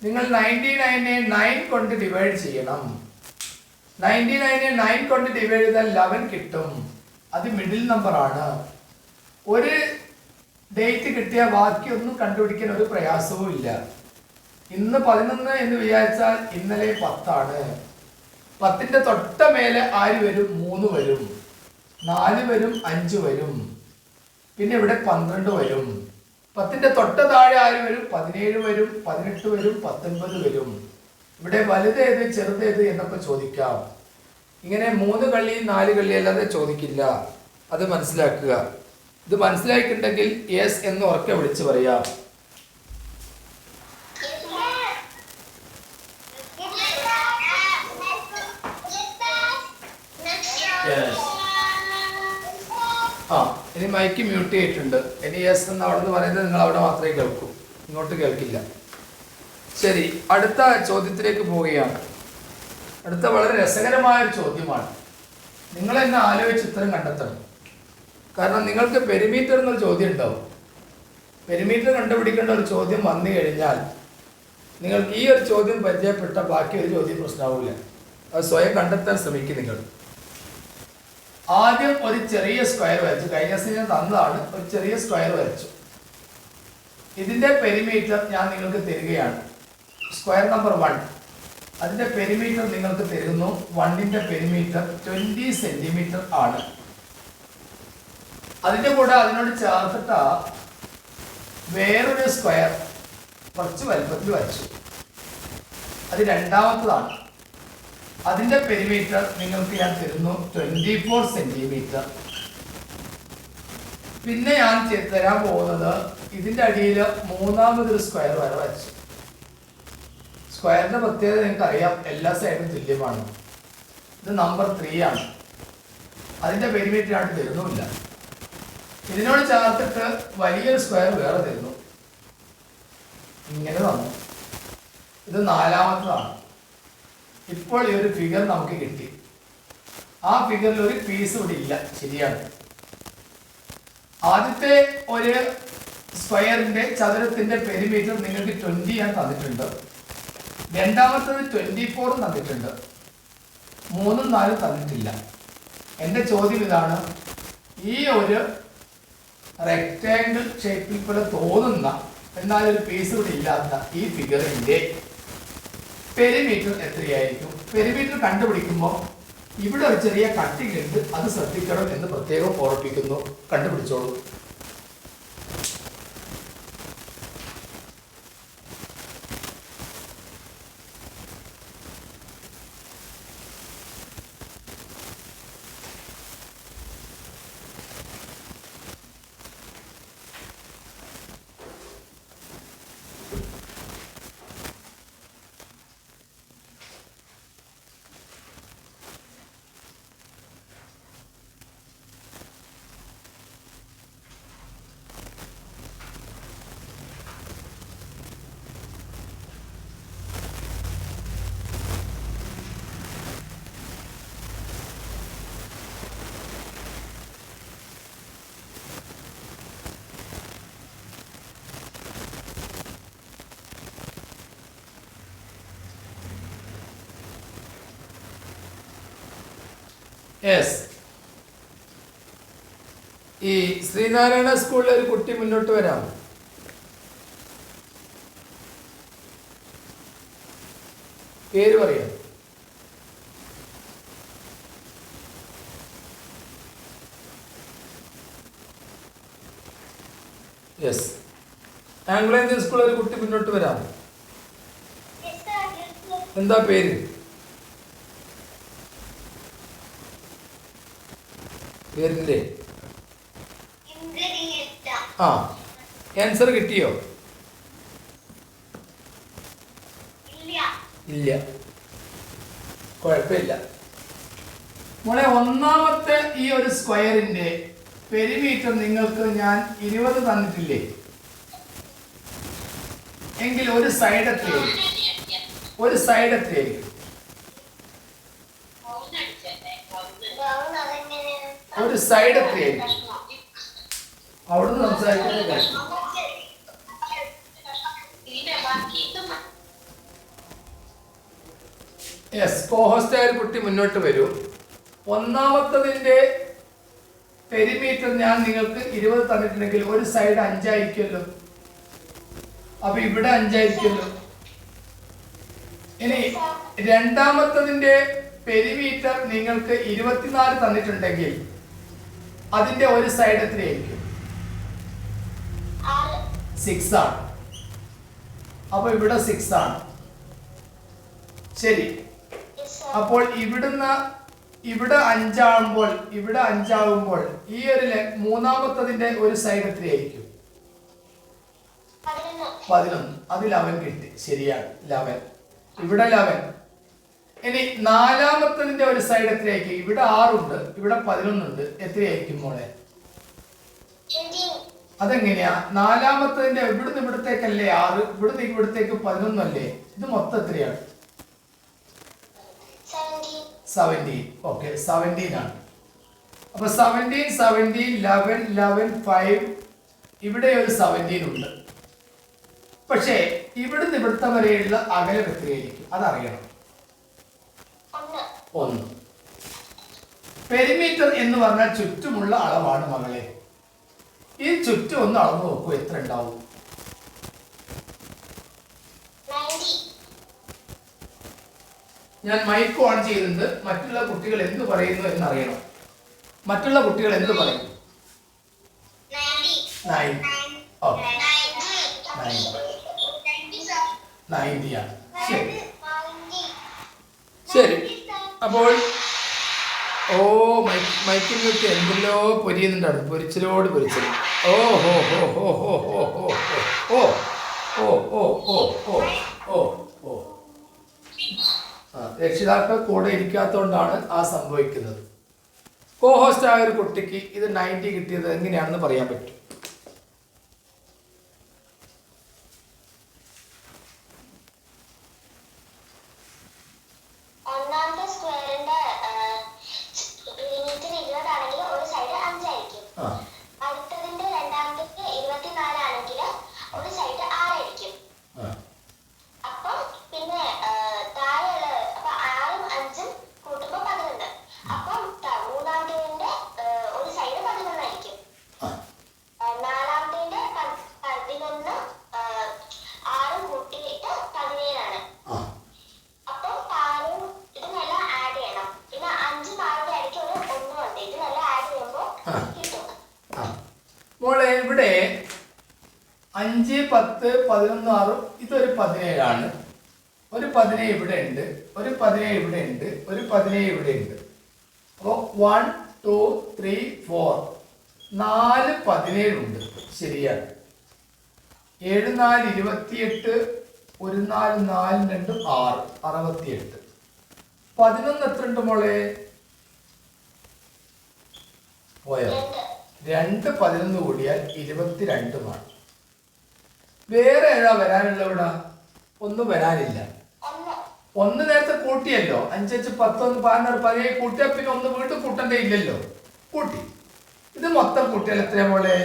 നിങ്ങൾ 99-നെ 9 കൊണ്ട് ഡിവൈഡ് ചെയ്യണം. 99-നെ 9 കൊണ്ട് ഡിവൈഡ് ചെയ്താൽ 11 കിട്ടും. അത് മിഡിൽ നമ്പർ ആണ്. ഒരു ഡേറ്റ് കിട്ടിയ ബാക്കി ഒന്നും കണ്ടുപിടിക്കാൻ ഒരു പ്രയാസവും ഇല്ല. ഇന്ന് 11 എന്ന് വിചാരിച്ചാൽ ഇന്നലെ 10. 10-ന്റെ തൊട്ട മേലെ ആര് വരും? 3 വരും, 4 വരും, 5 വരും, പിന്നെ ഇവിടെ 12 വരും. 10-ന്റെ തൊട്ട താഴെ ആര് വരും? 17 വരും, 18 വരും, 19 വരും. ഇവിടെ വലുതേത് ചെറുതേത് എന്നൊക്കെ ചോദിക്കാം. ഇങ്ങനെ 3 കള്ളി 4 കള്ളി അല്ലാതെ ചോദിക്കില്ല. അത് മനസ്സിലാക്കുക. ഇത് മനസ്സിലാക്കിയിട്ടുണ്ടെങ്കിൽ യെസ് എന്ന് ഉറക്കെ വിളിച്ചു പറയാം. ഇനി മൈക്ക് മ്യൂട്ട് ചെയ്തിട്ടുണ്ട്. ഇനി യെസ് എന്ന് അവിടെ നിന്ന് പറയുന്നത് നിങ്ങൾ അവിടെ മാത്രമേ കേൾക്കൂ, ഇങ്ങോട്ട് കേൾക്കില്ല. ശരി, അടുത്ത ചോദ്യത്തിലേക്ക് പോവുകയാണ്. അടുത്ത വളരെ രസകരമായ ഒരു ചോദ്യമാണ്. നിങ്ങൾ എന്നെ ആലോചിച്ച് ഉത്തരം കണ്ടെത്തണം. കാരണം നിങ്ങൾക്ക് പെരിമീറ്റർ എന്നൊരു ചോദ്യം ഉണ്ടാവും. പെരിമീറ്റർ കണ്ടുപിടിക്കേണ്ട ഒരു ചോദ്യം വന്നു കഴിഞ്ഞാൽ നിങ്ങൾക്ക് ഈ ഒരു ചോദ്യം പരിചയപ്പെട്ട ബാക്കി ഒരു ചോദ്യം പ്രശ്നമാവില്ല. അത് സ്വയം കണ്ടെത്താൻ ശ്രമിക്കും നിങ്ങൾ. ആദ്യം ഒരു ചെറിയ സ്ക്വയർ വരച്ചു. കഴിഞ്ഞ ദിവസം ഞാൻ തന്നതാണ്. ഒരു ചെറിയ സ്ക്വയർ വരച്ചു. ഇതിന്റെ പെരിമീറ്റർ ഞാൻ നിങ്ങൾക്ക് തരികയാണ്. Square number 1. അതിന്റെ പെരിമീറ്റർ നിങ്ങൾക്ക് തരുന്നു. 1-ന്റെ പെരിമീറ്റർ 20 സെന്റിമീറ്റർ ആണ്. അതിന്റെ കൂടെ അതിനോട് ചേർത്തിട്ട വേറൊരു സ്ക്വയർ കുറച്ച് വലുപ്പത്തിൽ വരച്ചു. അത് രണ്ടാമത്തതാണ്. അതിന്റെ പെരിമീറ്റർ നിങ്ങൾക്ക് ഞാൻ തരുന്നു 24 സെന്റിമീറ്റർ. പിന്നെ ഞാൻ തരാൻ പോകുന്നത് ഇതിന്റെ അടിയിൽ മൂന്നാമതൊരു സ്ക്വയർ വര വരച്ചു. സ്ക്വയറിന്റെ പ്രത്യേകത നിങ്ങൾക്ക് അറിയാം, എല്ലാ സൈഡും തുല്യമാണ്. ഇത് നമ്പർ 3 ആണ്. അതിന്റെ പെരിമീറ്റർ ആയിട്ട് തരുന്നുമില്ല. ഇതിനോട് ചേർത്തിട്ട് വലിയൊരു സ്ക്വയർ വേറെ തരുന്നു. ഇങ്ങനെ തന്നു. ഇത് നാലാമത്തതാണ്. ഇപ്പോൾ ഈ ഒരു ഫിഗർ നമുക്ക് കിട്ടി. ആ ഫിഗറിൽ ഒരു പീസ് ഇവിടെ ഇല്ല. ശരിയാണ്. ആദ്യത്തെ ഒരു സ്ക്വയറിന്റെ ചതുരത്തിന്റെ പെരിമീറ്റർ നിങ്ങൾക്ക് 20 ഞാൻ തന്നിട്ടുണ്ട്. രണ്ടാമത്തത് 24 തന്നിട്ടുണ്ട്. 3ഉം 4ഉം തന്നിട്ടില്ല. എൻ്റെ ചോദ്യം ഇതാണ്. ഈ ഒരു റെക്റ്റാങ്കിൾ ഷേപ്പിൽ പോലെ തോന്നുന്ന എന്നാൽ ഒരു പീസ് ഇവിടെ ഇല്ലാത്ത ഈ ഫിഗറിന്റെ പെരിമീറ്റർ എത്രയായിരിക്കും? പെരിമീറ്റർ കണ്ടുപിടിക്കുമ്പോൾ ഇവിടെ ഒരു ചെറിയ കട്ടിയുണ്ട്, അത് ശ്രദ്ധിക്കണം എന്ന് പ്രത്യേകം ഓർപ്പിക്കുന്നു. കണ്ടുപിടിച്ചോളൂ. യെസ്, ഈ ശ്രീനാരായണ സ്കൂളിലെ ഒരു കുട്ടി മുന്നോട്ട് വരാം. പേര് പറയാം. യെസ്. ആംഗ്ലോ ഇന്ത്യൻ സ്കൂളിൽ ഒരു കുട്ടി മുന്നോട്ട് വരാം. എന്താ പേര്? പേരില്ലേ? ആ, ആൻസർ കിട്ടിയോ? ഇല്ല, കുഴപ്പമില്ല മോളെ. ഒന്നാമത്തെ ഈ ഒരു സ്ക്വയറിന്റെ പെരിമീറ്റർ നിങ്ങൾക്ക് ഞാൻ 20 തന്നിട്ടില്ലേ? എങ്കിൽ ഒരു സൈഡ് എത്രയായിരിക്കും? ഒരു സൈഡ് എത്രയായിരിക്കും? ഒരു സൈഡ് എത്രയായിരിക്കും? അവിടുന്ന് സംസാരിക്കുന്നത് കേട്ടോ. യെസ്, കോഹോസ്റ്റ് ആയ കുട്ടി മുന്നോട്ട് വരൂ. ഒന്നാമത്തതിന്റെ പെരിമീറ്റർ ഞാൻ നിങ്ങൾക്ക് 20 തന്നിട്ടുണ്ടെങ്കിൽ ഒരു സൈഡ് 5 ആയിരിക്കുമല്ലോ. അപ്പൊ ഇവിടെ 5 ആയിരിക്കുമല്ലോ. ഇനി രണ്ടാമത്തതിന്റെ പെരിമീറ്റർ നിങ്ങൾക്ക് 24 തന്നിട്ടുണ്ടെങ്കിൽ അതിന്റെ ഒരു സൈഡ് എത്രയായിരിക്കും? 6 ആണ്. അപ്പൊ ഇവിടെ 6 ആണ്. ശരി. അപ്പോൾ ഇവിടുന്ന് ഇവിടെ 5 ആകുമ്പോൾ ഇവിടെ 5 ആകുമ്പോൾ ഈ ഒരു മൂന്നാമത്തതിന്റെ ഒരു സൈഡ് എത്രയായിരിക്കും? 11. അത് 11 കിട്ടി. ശരിയാണ്, 11. ഇവിടെ 11. ഇനി നാലാമത്തതിന്റെ ഒരു സൈഡ് എത്രയായിരിക്കും? ഇവിടെ 6 ഉണ്ട്, ഇവിടെ 11 ഉണ്ട്. എത്രയായിരിക്കും മോളെ? അതെങ്ങനെയാ? നാലാമത്തതിന്റെ ഇവിടുന്ന് ഇവിടത്തേക്കല്ലേ 6, ഇവിടുന്ന് ഇവിടത്തേക്ക് 11 അല്ലേ? ഇത് മൊത്തം എത്രയാണ്? 17. ഓക്കെ, 17 ആണ്. അപ്പൊ 17, 17, 11, 11, 5. ഇവിടെ ഒരു 17 ഉണ്ട്. പക്ഷേ ഇവിടുന്ന് ഇവിടുത്തെ വരെയുള്ള അകലം എത്രയായിരിക്കും? അതറിയണം. 1. പെരിമീറ്റർ എന്ന് പറഞ്ഞാൽ ചുറ്റുമുള്ള അളവാണ് മകളെ. ഈ ചുറ്റും ഒന്ന് അളന്നു നോക്കൂ, എത്ര ഉണ്ടാവും? ഞാൻ മൈക്ക് ഓൺ ചെയ്തിട്ടുണ്ട്. മറ്റുള്ള കുട്ടികൾ എന്ത് പറയുന്നു എന്നറിയണം. മറ്റുള്ള കുട്ടികൾ എന്ത് പറയും? 90 ആണ്. ശരി ശരി. അപ്പോൾ മൈക്കിൽ വിട്ട് എന്തെല്ലോ പൊരിയുന്നുണ്ടാണ്. പൊരിച്ചലോട് പൊരിച്ചത്. ഓ ഹോ ഹോ ഹോ ഹോ ഹോ ഹോ ഓ ഓ ഓ ഓ ഓ ഓ ഓ രക്ഷിതാക്കൾ കൂടെ ഇരിക്കാത്തതുകൊണ്ടാണ് ആ സംഭവിക്കുന്നത്. കോഹോസ്റ്റ് ആയ ഒരു കുട്ടിക്ക് ഇത് 90 കിട്ടിയത് എങ്ങനെയാണെന്ന് പറയാൻ പറ്റും? മോളെ ഇവിടെ 5, 10, 11, 6 ഇതൊരു 17 ആണ്. ഒരു 17 ഇവിടെ ഉണ്ട്, ഒരു 17 ഇവിടെ ഉണ്ട്, ഒരു 17 ഇവിടെ ഉണ്ട്. അപ്പോൾ 1, 2, 3, 4 4 17 ഉണ്ട്. ശരിയാണ്. 7, 4, 28, 1, 4, 4, 2, 6 68. 11 എത്ര ഉണ്ട് മോളെ? പോയോ? 2 11 കൂടിയാൽ 22. വേറെ ഏതാ വരാനുള്ള? ഇവിടെ ഒന്നും വരാനില്ല. 1 നേരത്തെ കൂട്ടിയല്ലോ. 5, 5, 10, 11, 17 കൂട്ടിയാൽ പിന്നെ 1 വീണ്ടും കൂട്ടണ്ടേ ഇല്ലല്ലോ. കൂട്ടി. ഇത് മൊത്തം കൂട്ടിയാൽ എത്രയാ മോളെ?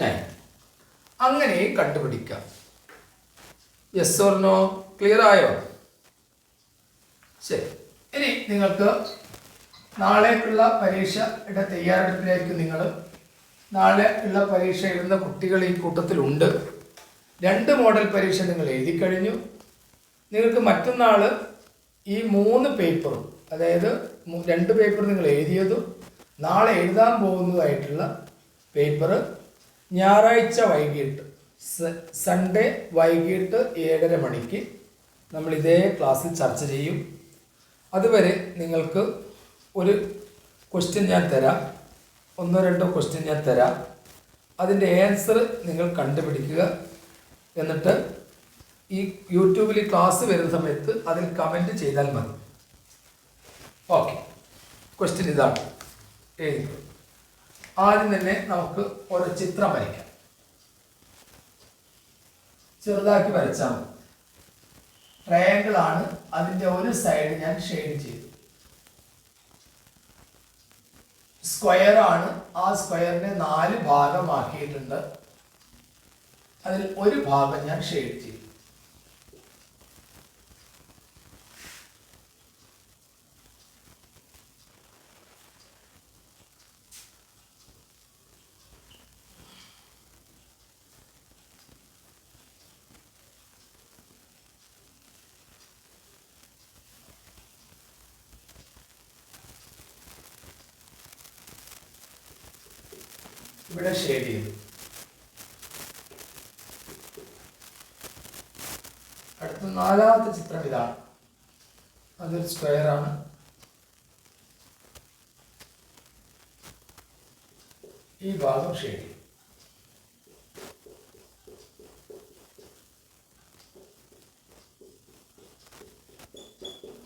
9. അങ്ങനെ കണ്ടുപിടിക്കാം. Yes or no? ക്ലിയർ ആയോ? ശരി. ഇനി നിങ്ങൾക്ക് നാളേക്കുള്ള പരീക്ഷയുടെ തയ്യാറെടുപ്പിലായിരിക്കും നിങ്ങൾ. നാളെ ഉള്ള പരീക്ഷ എഴുതുന്ന കുട്ടികൾ ഈ കൂട്ടത്തിലുണ്ട്. 2 മോഡൽ പരീക്ഷ നിങ്ങൾ എഴുതി കഴിഞ്ഞു. നിങ്ങൾക്ക് മറ്റന്നാൾ ഈ 3 പേപ്പറും, അതായത് 2 പേപ്പർ നിങ്ങൾ എഴുതിയതും നാളെ എഴുതാൻ പോകുന്നതായിട്ടുള്ള പേപ്പർ ഞായറാഴ്ച വൈകിട്ട് സൺഡേ വൈകിട്ട് 7:30 മണിക്ക് നമ്മൾ ഇതേ ക്ലാസ്സിൽ ചർച്ച ചെയ്യും. അതുവരെ നിങ്ങൾക്ക് ഒരു ക്വസ്റ്റ്യൻ ഞാൻ തരാം, 1-2 ക്വസ്റ്റ്യൻ ഞാൻ തരാം. അതിൻ്റെ ആൻസർ നിങ്ങൾ കണ്ടുപിടിക്കുക. എന്നിട്ട് ഈ യൂട്യൂബിൽ ക്ലാസ് വരുന്ന സമയത്ത് അതിൽ കമൻറ്റ് ചെയ്താൽ മതി. ഓക്കെ, ക്വസ്റ്റ്യൻ ഇതാണ്. ആദ്യം തന്നെ നമുക്ക് ഒരു ചിത്രം വരയ്ക്കാം. ചെറുതാക്കി വരച്ചാൽ മതി. ട്രയാങ്കിൾ ആണ്, അതിൻ്റെ ഒരു സൈഡ് ഞാൻ ഷെയ്ഡ് ചെയ്തു. സ്ക്വയർ ആണ്, ആ സ്ക്വയറിനെ 4 ഭാഗമാക്കിയിട്ടുണ്ട്. അതിൽ ഒരു ഭാഗം ഞാൻ ഷെയ്ഡ് ചെയ്തു. ഇവിടെ ഷെയ്ഡ് ചെയ്തു. അടുത്ത 4ാമത്തെ ചിത്രം ഇതാണ്. അതൊരു സ്ക്വയർ ആണ്. ഈ ഭാഗം ഷെയ്ഡ് ചെയ്തു.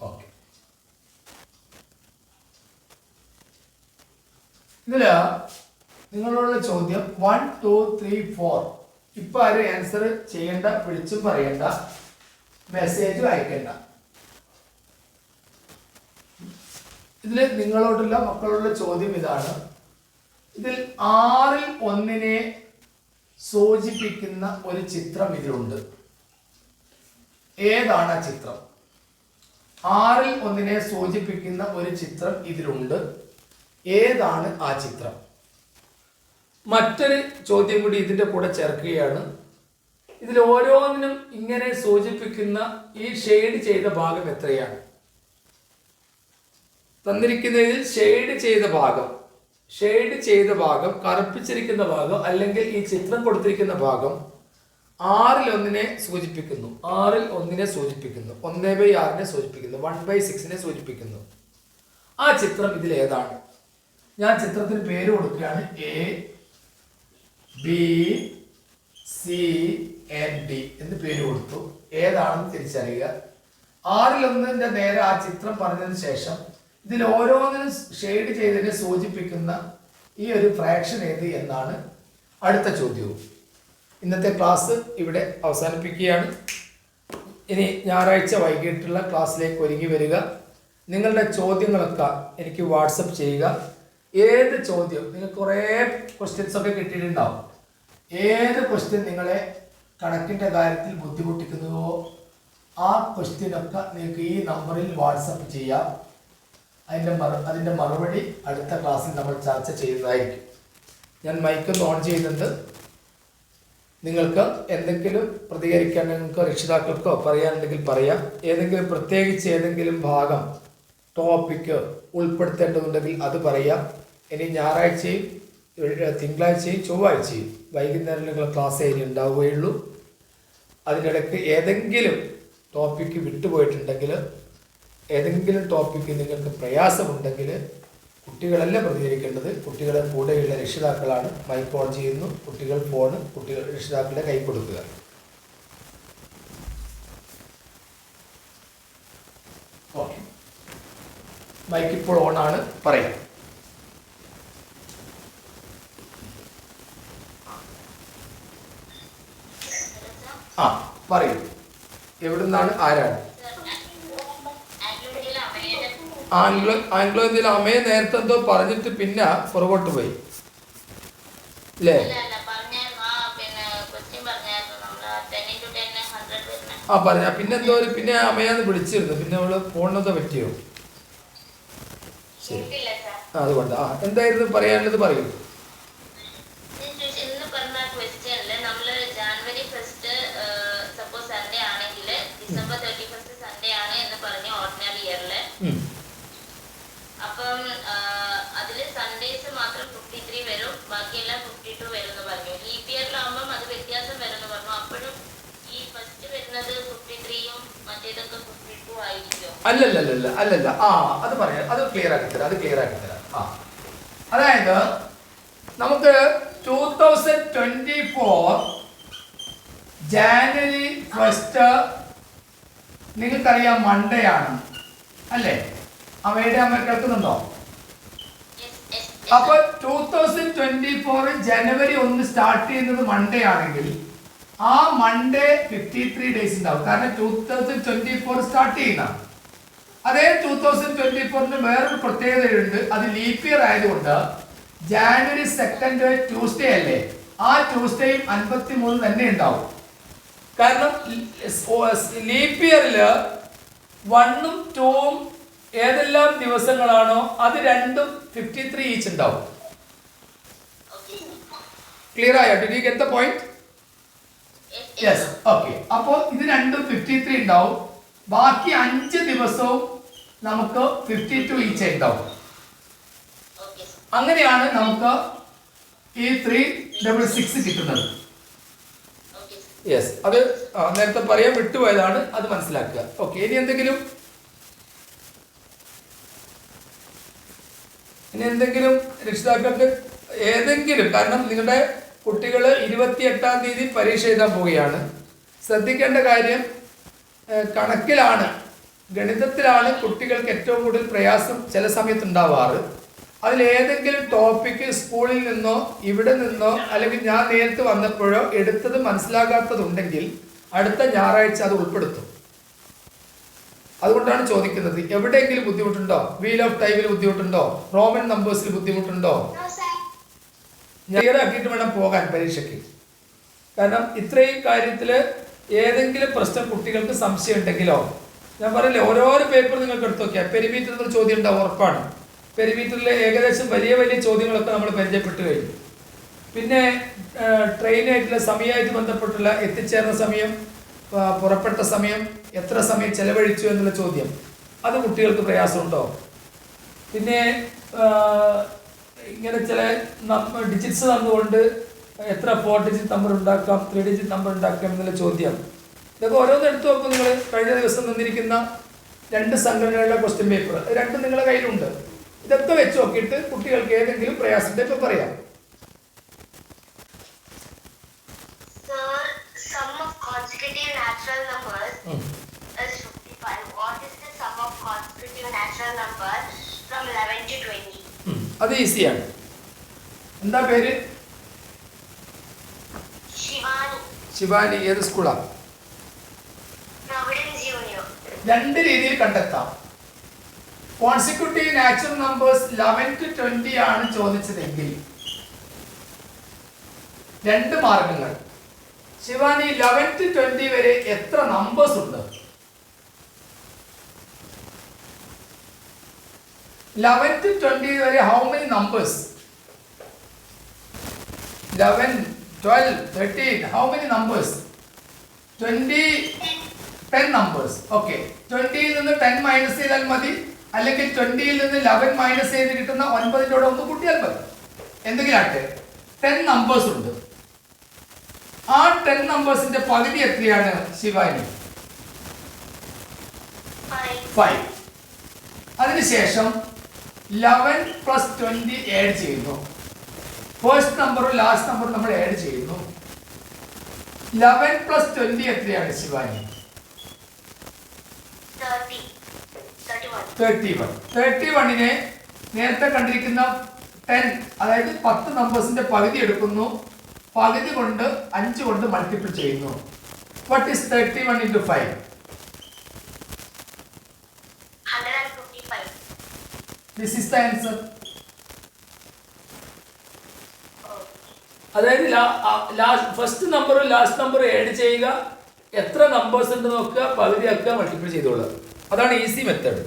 ഓക്കെ, ഇതില് നിങ്ങളോടുള്ള ചോദ്യം 1, 2, 3, 4. ഇപ്പൊ ആരും ആൻസർ ചെയ്യേണ്ട, വിളിച്ചും പറയണ്ട, മെസ്സേജും അയക്കണ്ട. ഇതില് നിങ്ങളോടുള്ള മക്കളോടുള്ള ചോദ്യം ഇതാണ്. ഇതിൽ 6-ൽ 1-നെ സൂചിപ്പിക്കുന്ന ഒരു ചിത്രം ഇതിലുണ്ട്. ഏതാണ് ആ ചിത്രം? 6-ൽ 1-നെ സൂചിപ്പിക്കുന്ന ഒരു ചിത്രം ഇതിലുണ്ട്. ഏതാണ് ആ ചിത്രം? മറ്റൊരു ചോദ്യം കൂടി ഇതിന്റെ കൂടെ ചേർക്കുകയാണ്. ഇതിൽ ഓരോന്നിനും ഇങ്ങനെ സൂചിപ്പിക്കുന്ന ഈ ഷെയ്ഡ് ചെയ്ത ഭാഗം എത്രയാണ്? തന്നിരിക്കുന്നതിൽ ഷെയ്ഡ് ചെയ്ത ഭാഗം, കറുപ്പിച്ചിരിക്കുന്ന ഭാഗം, അല്ലെങ്കിൽ ഈ ചിത്രം കൊടുത്തിരിക്കുന്ന ഭാഗം 6-ൽ 1-നെ സൂചിപ്പിക്കുന്നു. 6-ൽ 1-നെ സൂചിപ്പിക്കുന്നു. 1/6-നെ സൂചിപ്പിക്കുന്നു. 1/6-നെ സൂചിപ്പിക്കുന്നു. ആ ചിത്രം ഇതിൽ ഏതാണ്? ഞാൻ ചിത്രത്തിന് പേര് കൊടുക്കുകയാണ്. ABCND എന്ന് പേര് കൊടുത്തു. ഏതാണെന്ന് തിരിച്ചറിയുക. 6-ൽ 1-ന്റെ നേരെ ആ ചിത്രം പറഞ്ഞതിന് ശേഷം ഇതിൽ ഓരോന്നിനും ഷെയ്ഡ് ചെയ്തതിനെ സൂചിപ്പിക്കുന്ന ഈ ഒരു ഫ്രാക്ഷൻ ഏത് എന്നാണ് അടുത്ത ചോദ്യവും. ഇന്നത്തെ ക്ലാസ് ഇവിടെ അവസാനിപ്പിക്കുകയാണ്. ഇനി ഞായറാഴ്ച വൈകിട്ടുള്ള ക്ലാസ്സിലേക്ക് ഒരുങ്ങി വരിക. നിങ്ങളുടെ ചോദ്യങ്ങളൊക്കെ എനിക്ക് വാട്സപ്പ് ചെയ്യുക. ഏത് ചോദ്യം, നിങ്ങൾക്ക് കുറേ ക്വസ്റ്റ്യൻസ് ഒക്കെ കിട്ടിയിട്ടുണ്ടാവും. ഏത് ക്വസ്റ്റ്യൻ നിങ്ങളെ കണക്കിൻ്റെ കാര്യത്തിൽ ബുദ്ധിമുട്ടിക്കുന്നുവോ ആ ക്വസ്റ്റ്യനൊക്കെ നിങ്ങൾക്ക് ഈ നമ്പറിൽ വാട്സപ്പ് ചെയ്യാം. അതിൻ്റെ മറുപടി അടുത്ത ക്ലാസ്സിൽ നമ്മൾ ചർച്ച ചെയ്യുന്നതായിരിക്കും. ഞാൻ മൈക്കൊന്ന് ഓൺ ചെയ്യുന്നുണ്ട്. നിങ്ങൾക്ക് എന്തെങ്കിലും പ്രതികരിക്കാൻ, നിങ്ങൾക്ക് രക്ഷിതാക്കൾക്കോ പറയാനുണ്ടെങ്കിൽ പറയാം. ഏതെങ്കിലും പ്രത്യേകിച്ച് ഏതെങ്കിലും ഭാഗം ടോപ്പിക്ക് ഉൾപ്പെടുത്തേണ്ടതുണ്ടെങ്കിൽ അത് പറയാം. ഇനി ഞായറാഴ്ചയും തിങ്കളാഴ്ചയും ചൊവ്വാഴ്ചയും വൈകുന്നേരങ്ങളിൽ ക്ലാസ് ഇനി ഉണ്ടാവുകയുള്ളൂ. അതിനിടയ്ക്ക് ഏതെങ്കിലും ടോപ്പിക്ക് വിട്ടുപോയിട്ടുണ്ടെങ്കിൽ, ഏതെങ്കിലും ടോപ്പിക്ക് നിങ്ങൾക്ക് പ്രയാസമുണ്ടെങ്കിൽ കുട്ടികളല്ല പ്രതികരിക്കേണ്ടത്. കുട്ടികളെ കൂടെയുള്ള രക്ഷിതാക്കളാണ്. മൈക്ക് ഓൺ ചെയ്യുന്നു, കുട്ടികൾ ഫോണ് രക്ഷിതാക്കളുടെ കൈ കൊടുക്കുക. ഓക്കെ, മൈക്ക് ഇപ്പോൾ ഓണാണ്, പറയാം. ആ, പറയൂ. എവിടുന്നാണ്, ആരാണ്? ആംഗ്ലോ ഇന്ത്യയിൽ അമ്മയെ നേരത്തെ എന്തോ പറഞ്ഞിട്ട് പിന്നെ പുറകോട്ട് പോയി അല്ലേ? ആ പറഞ്ഞ പിന്നെ എന്തോ പിന്നെ അമ്മയാന്ന് വിളിച്ചിരുന്നു. പിന്നെ അവള് ഫോണിനൊക്കെ പറ്റിയോ? ശരി, അതുകൊണ്ട് എന്തായിരുന്നു പറയാനുള്ളത്, പറയൂ. അപ്പം അതില് സൺഡേസ് മാത്രം 53 വരും, ബാക്കിയെല്ലാം 52 വരും എന്ന് പറഞ്ഞു. ലീപ് ഇയറിലാവുമ്പം അത് വ്യത്യാസം വരുമെന്ന് പറഞ്ഞു. അപ്പോഴും ഈ ഫസ്റ്റ് വരുന്നത് 53ഉം മറ്റേതൊക്കെ 52 ആയിരിക്കുമോ? അല്ലല്ല അത് പറയാം, അത് ക്ലിയർ ആക്കി തരാം. അതായത് നമുക്ക് 2024 ജാനുവരി 1 നിങ്ങൾക്കറിയാം മൺഡേ ആണ് അല്ലേ? അവയുടെ അമ്മ കേൾക്കുന്നുണ്ടോ? അപ്പൊ 2024 ജനുവരി 1 സ്റ്റാർട്ട് ചെയ്യുന്നത് മൺഡേ ആണെങ്കിൽ ആ മൺഡേ 53 ഡേയ്സ് ഉണ്ടാവും. കാരണം 2024 സ്റ്റാർട്ട് ചെയ്യുന്ന അതേ 2024 വേറൊരു പ്രത്യേകതയുണ്ട്. അത് ലീപ് ഇയർ ആയതുകൊണ്ട് ജാനുവരി 2 ട്യൂസ്ഡേ അല്ലേ, ആ ട്യൂസ്ഡേയും 53 തന്നെ ഉണ്ടാവും. കാരണം ലീപ് ഇയറില് 1ഉം 2ഉം ഏതെല്ലാം ദിവസങ്ങളാണോ അത് രണ്ടും 53 ഈച്ച് ഉണ്ടാവും. ക്ലിയർ ആയോ? Did you get the point? Yes, okay. അപ്പോൾ ഇത് രണ്ടും 53 ഉണ്ടാവും. ബാക്കി 5 ദിവസവും നമുക്ക് 52 ഈച്ച് ഉണ്ടാവും. അങ്ങനെയാണ് നമുക്ക് ഈ 366 കിട്ടുന്നത്. യെസ്, അത് നേരത്തെ പറയാൻ വിട്ടുപോയതാണ്, അത് മനസ്സിലാക്കുക. ഓക്കെ, ഇനി എന്തെങ്കിലും രക്ഷിതാക്കൾക്ക് ഏതെങ്കിലും, കാരണം നിങ്ങളുടെ കുട്ടികൾ 28-ാം തീയതി പരീക്ഷ എഴുതാൻ പോവുകയാണ്. ശ്രദ്ധിക്കേണ്ട കാര്യം കണക്കിലാണ്, ഗണിതത്തിലാണ് കുട്ടികൾക്ക് ഏറ്റവും കൂടുതൽ പ്രയാസം ചില സമയത്ത് ഉണ്ടാവാറ്. അതിലേതെങ്കിലും ടോപ്പിക്ക് സ്കൂളിൽ നിന്നോ ഇവിടെ നിന്നോ അല്ലെങ്കിൽ ഞാൻ നേരിട്ട് വന്നപ്പോഴോ എടുത്തത് മനസ്സിലാകാത്തതുണ്ടെങ്കിൽ അടുത്ത ഞായറാഴ്ച അത് ഉൾപ്പെടുത്തും. അതുകൊണ്ടാണ് ചോദിക്കുന്നത്. എവിടെയെങ്കിലും ബുദ്ധിമുട്ടുണ്ടോ? വീൽ ഓഫ് ടൈമിൽ ബുദ്ധിമുട്ടുണ്ടോ? റോമൻ നമ്പേഴ്സിൽ ബുദ്ധിമുട്ടുണ്ടോ? ക്ലിയർ ആക്കിയിട്ട് വേണം പോകാൻ പരീക്ഷയ്ക്ക്. കാരണം ഇത്രയും കാര്യത്തിൽ ഏതെങ്കിലും പ്രശ്നം കുട്ടികൾക്ക് സംശയം ഉണ്ടെങ്കിലോ, ഞാൻ പറയില്ലേ, ഓരോരോ പേപ്പർ നിങ്ങൾക്ക് എടുത്ത് നോക്കിയാൽ പെരിമീറ്ററിൽ ചോദ്യം ഉണ്ടാവും, ഉറപ്പാണ്. പെരിമീറ്ററിലെ ഏകദേശം വലിയ ചോദ്യങ്ങളൊക്കെ നമ്മൾ പരിചയപ്പെട്ടു കഴിഞ്ഞു. പിന്നെ ട്രെയിനായിട്ടുള്ള സമയമായിട്ട് ബന്ധപ്പെട്ടുള്ള എത്തിച്ചേർന്ന സമയം, പുറപ്പെട്ട സമയം, എത്ര സമയം ചെലവഴിച്ചു എന്നുള്ള ചോദ്യം, അത് കുട്ടികൾക്ക് പ്രയാസമുണ്ടോ? പിന്നെ ഇങ്ങനെ ചില ഡിജിറ്റ്സ് തന്നുകൊണ്ട് എത്ര 4 ഡിജിറ്റ് നമ്പർ ഉണ്ടാക്കാം, 3 ഡിജിറ്റ് നമ്പർ ഉണ്ടാക്കാം എന്നുള്ള ചോദ്യം, ഇതൊക്കെ ഓരോന്ന് എടുത്തു നോക്കും. നിങ്ങൾ കഴിഞ്ഞ ദിവസം തന്നിരിക്കുന്ന 2 സംഘടനകളുടെ ക്വസ്റ്റ്യൻ പേപ്പർ രണ്ടും നിങ്ങളുടെ കയ്യിലുണ്ട്. ഇതൊക്കെ വെച്ച് നോക്കിയിട്ട് കുട്ടികൾക്ക് ഏതെങ്കിലും പ്രയാസത്തെ ഇപ്പൊ പറയാം. അത് ഈസിയാണ്. എന്താ പേര്? ശിവാനി. ഏത് സ്കൂളാ? 2 രീതിയിൽ കണ്ടെത്താം. കോൺസിക്യൂട്ടീവ് നാച്ചുറൽ നമ്പേഴ്സ് 11 to 20 ആണ് ചോദിച്ചതെങ്കിൽ 2 മാർഗങ്ങൾ. ശിവാനി, 11 to 20 വരെ എത്ര നമ്പേഴ്സ് ഉണ്ട്? 11 to 20 വരെ how many numbers? 11, 12, 13, how many numbers? 20, 10 numbers. Okay, 20 ൽ നിന്ന് 10 മൈനസ് ചെയ്താൽ മതി, അല്ലെങ്കിൽ 20 ൽ നിന്ന് 11 മൈനസ് ചെയ്ത് കിട്ടുന്ന 9ന്റെ കൂടെ ഒന്ന് കൂട്ടിയാൽ മതി. എന്തെങ്കിലും ആട്ടെ, 10 നമ്പേഴ്സ് ഉണ്ട്. ആ 10 നമ്പേഴ്സിന്റെ പകുതി എത്രയാണ് ശിവാനി? 5. അതിനുശേഷം 11 plus 20 ആഡ് ചെയ്യുന്നു. ഫസ്റ്റ് നമ്പറും ലാസ്റ്റ് നമ്പറും നമ്മൾ ആഡ് ചെയ്യുന്നു. 11 plus 20 എത്രയാണ് ശിവാനി? 31. 31നെ നേരത്തെ കണ്ടിരിക്കുന്ന 10, അതായത് 10 നമ്പേഴ്സിന്റെ പകുതി എടുക്കുന്നു, പകുതി കൊണ്ട് 5 കൊണ്ട് മൾട്ടിപ്പിൾ ചെയ്യുന്നു. What is 31 into 5? 155. This is the answer. അതായത് ഫസ്റ്റ് നമ്പറും ലാസ്റ്റ് നമ്പറും ആഡ് ചെയ്യുക, എത്ര നമ്പേഴ്സ് ഉണ്ട് നോക്കുക, പകുതി ആക്കുക, മൾട്ടിപ്പിൾ ചെയ്തോളുക. അതാണ് ഈസി മെത്തേഡ്.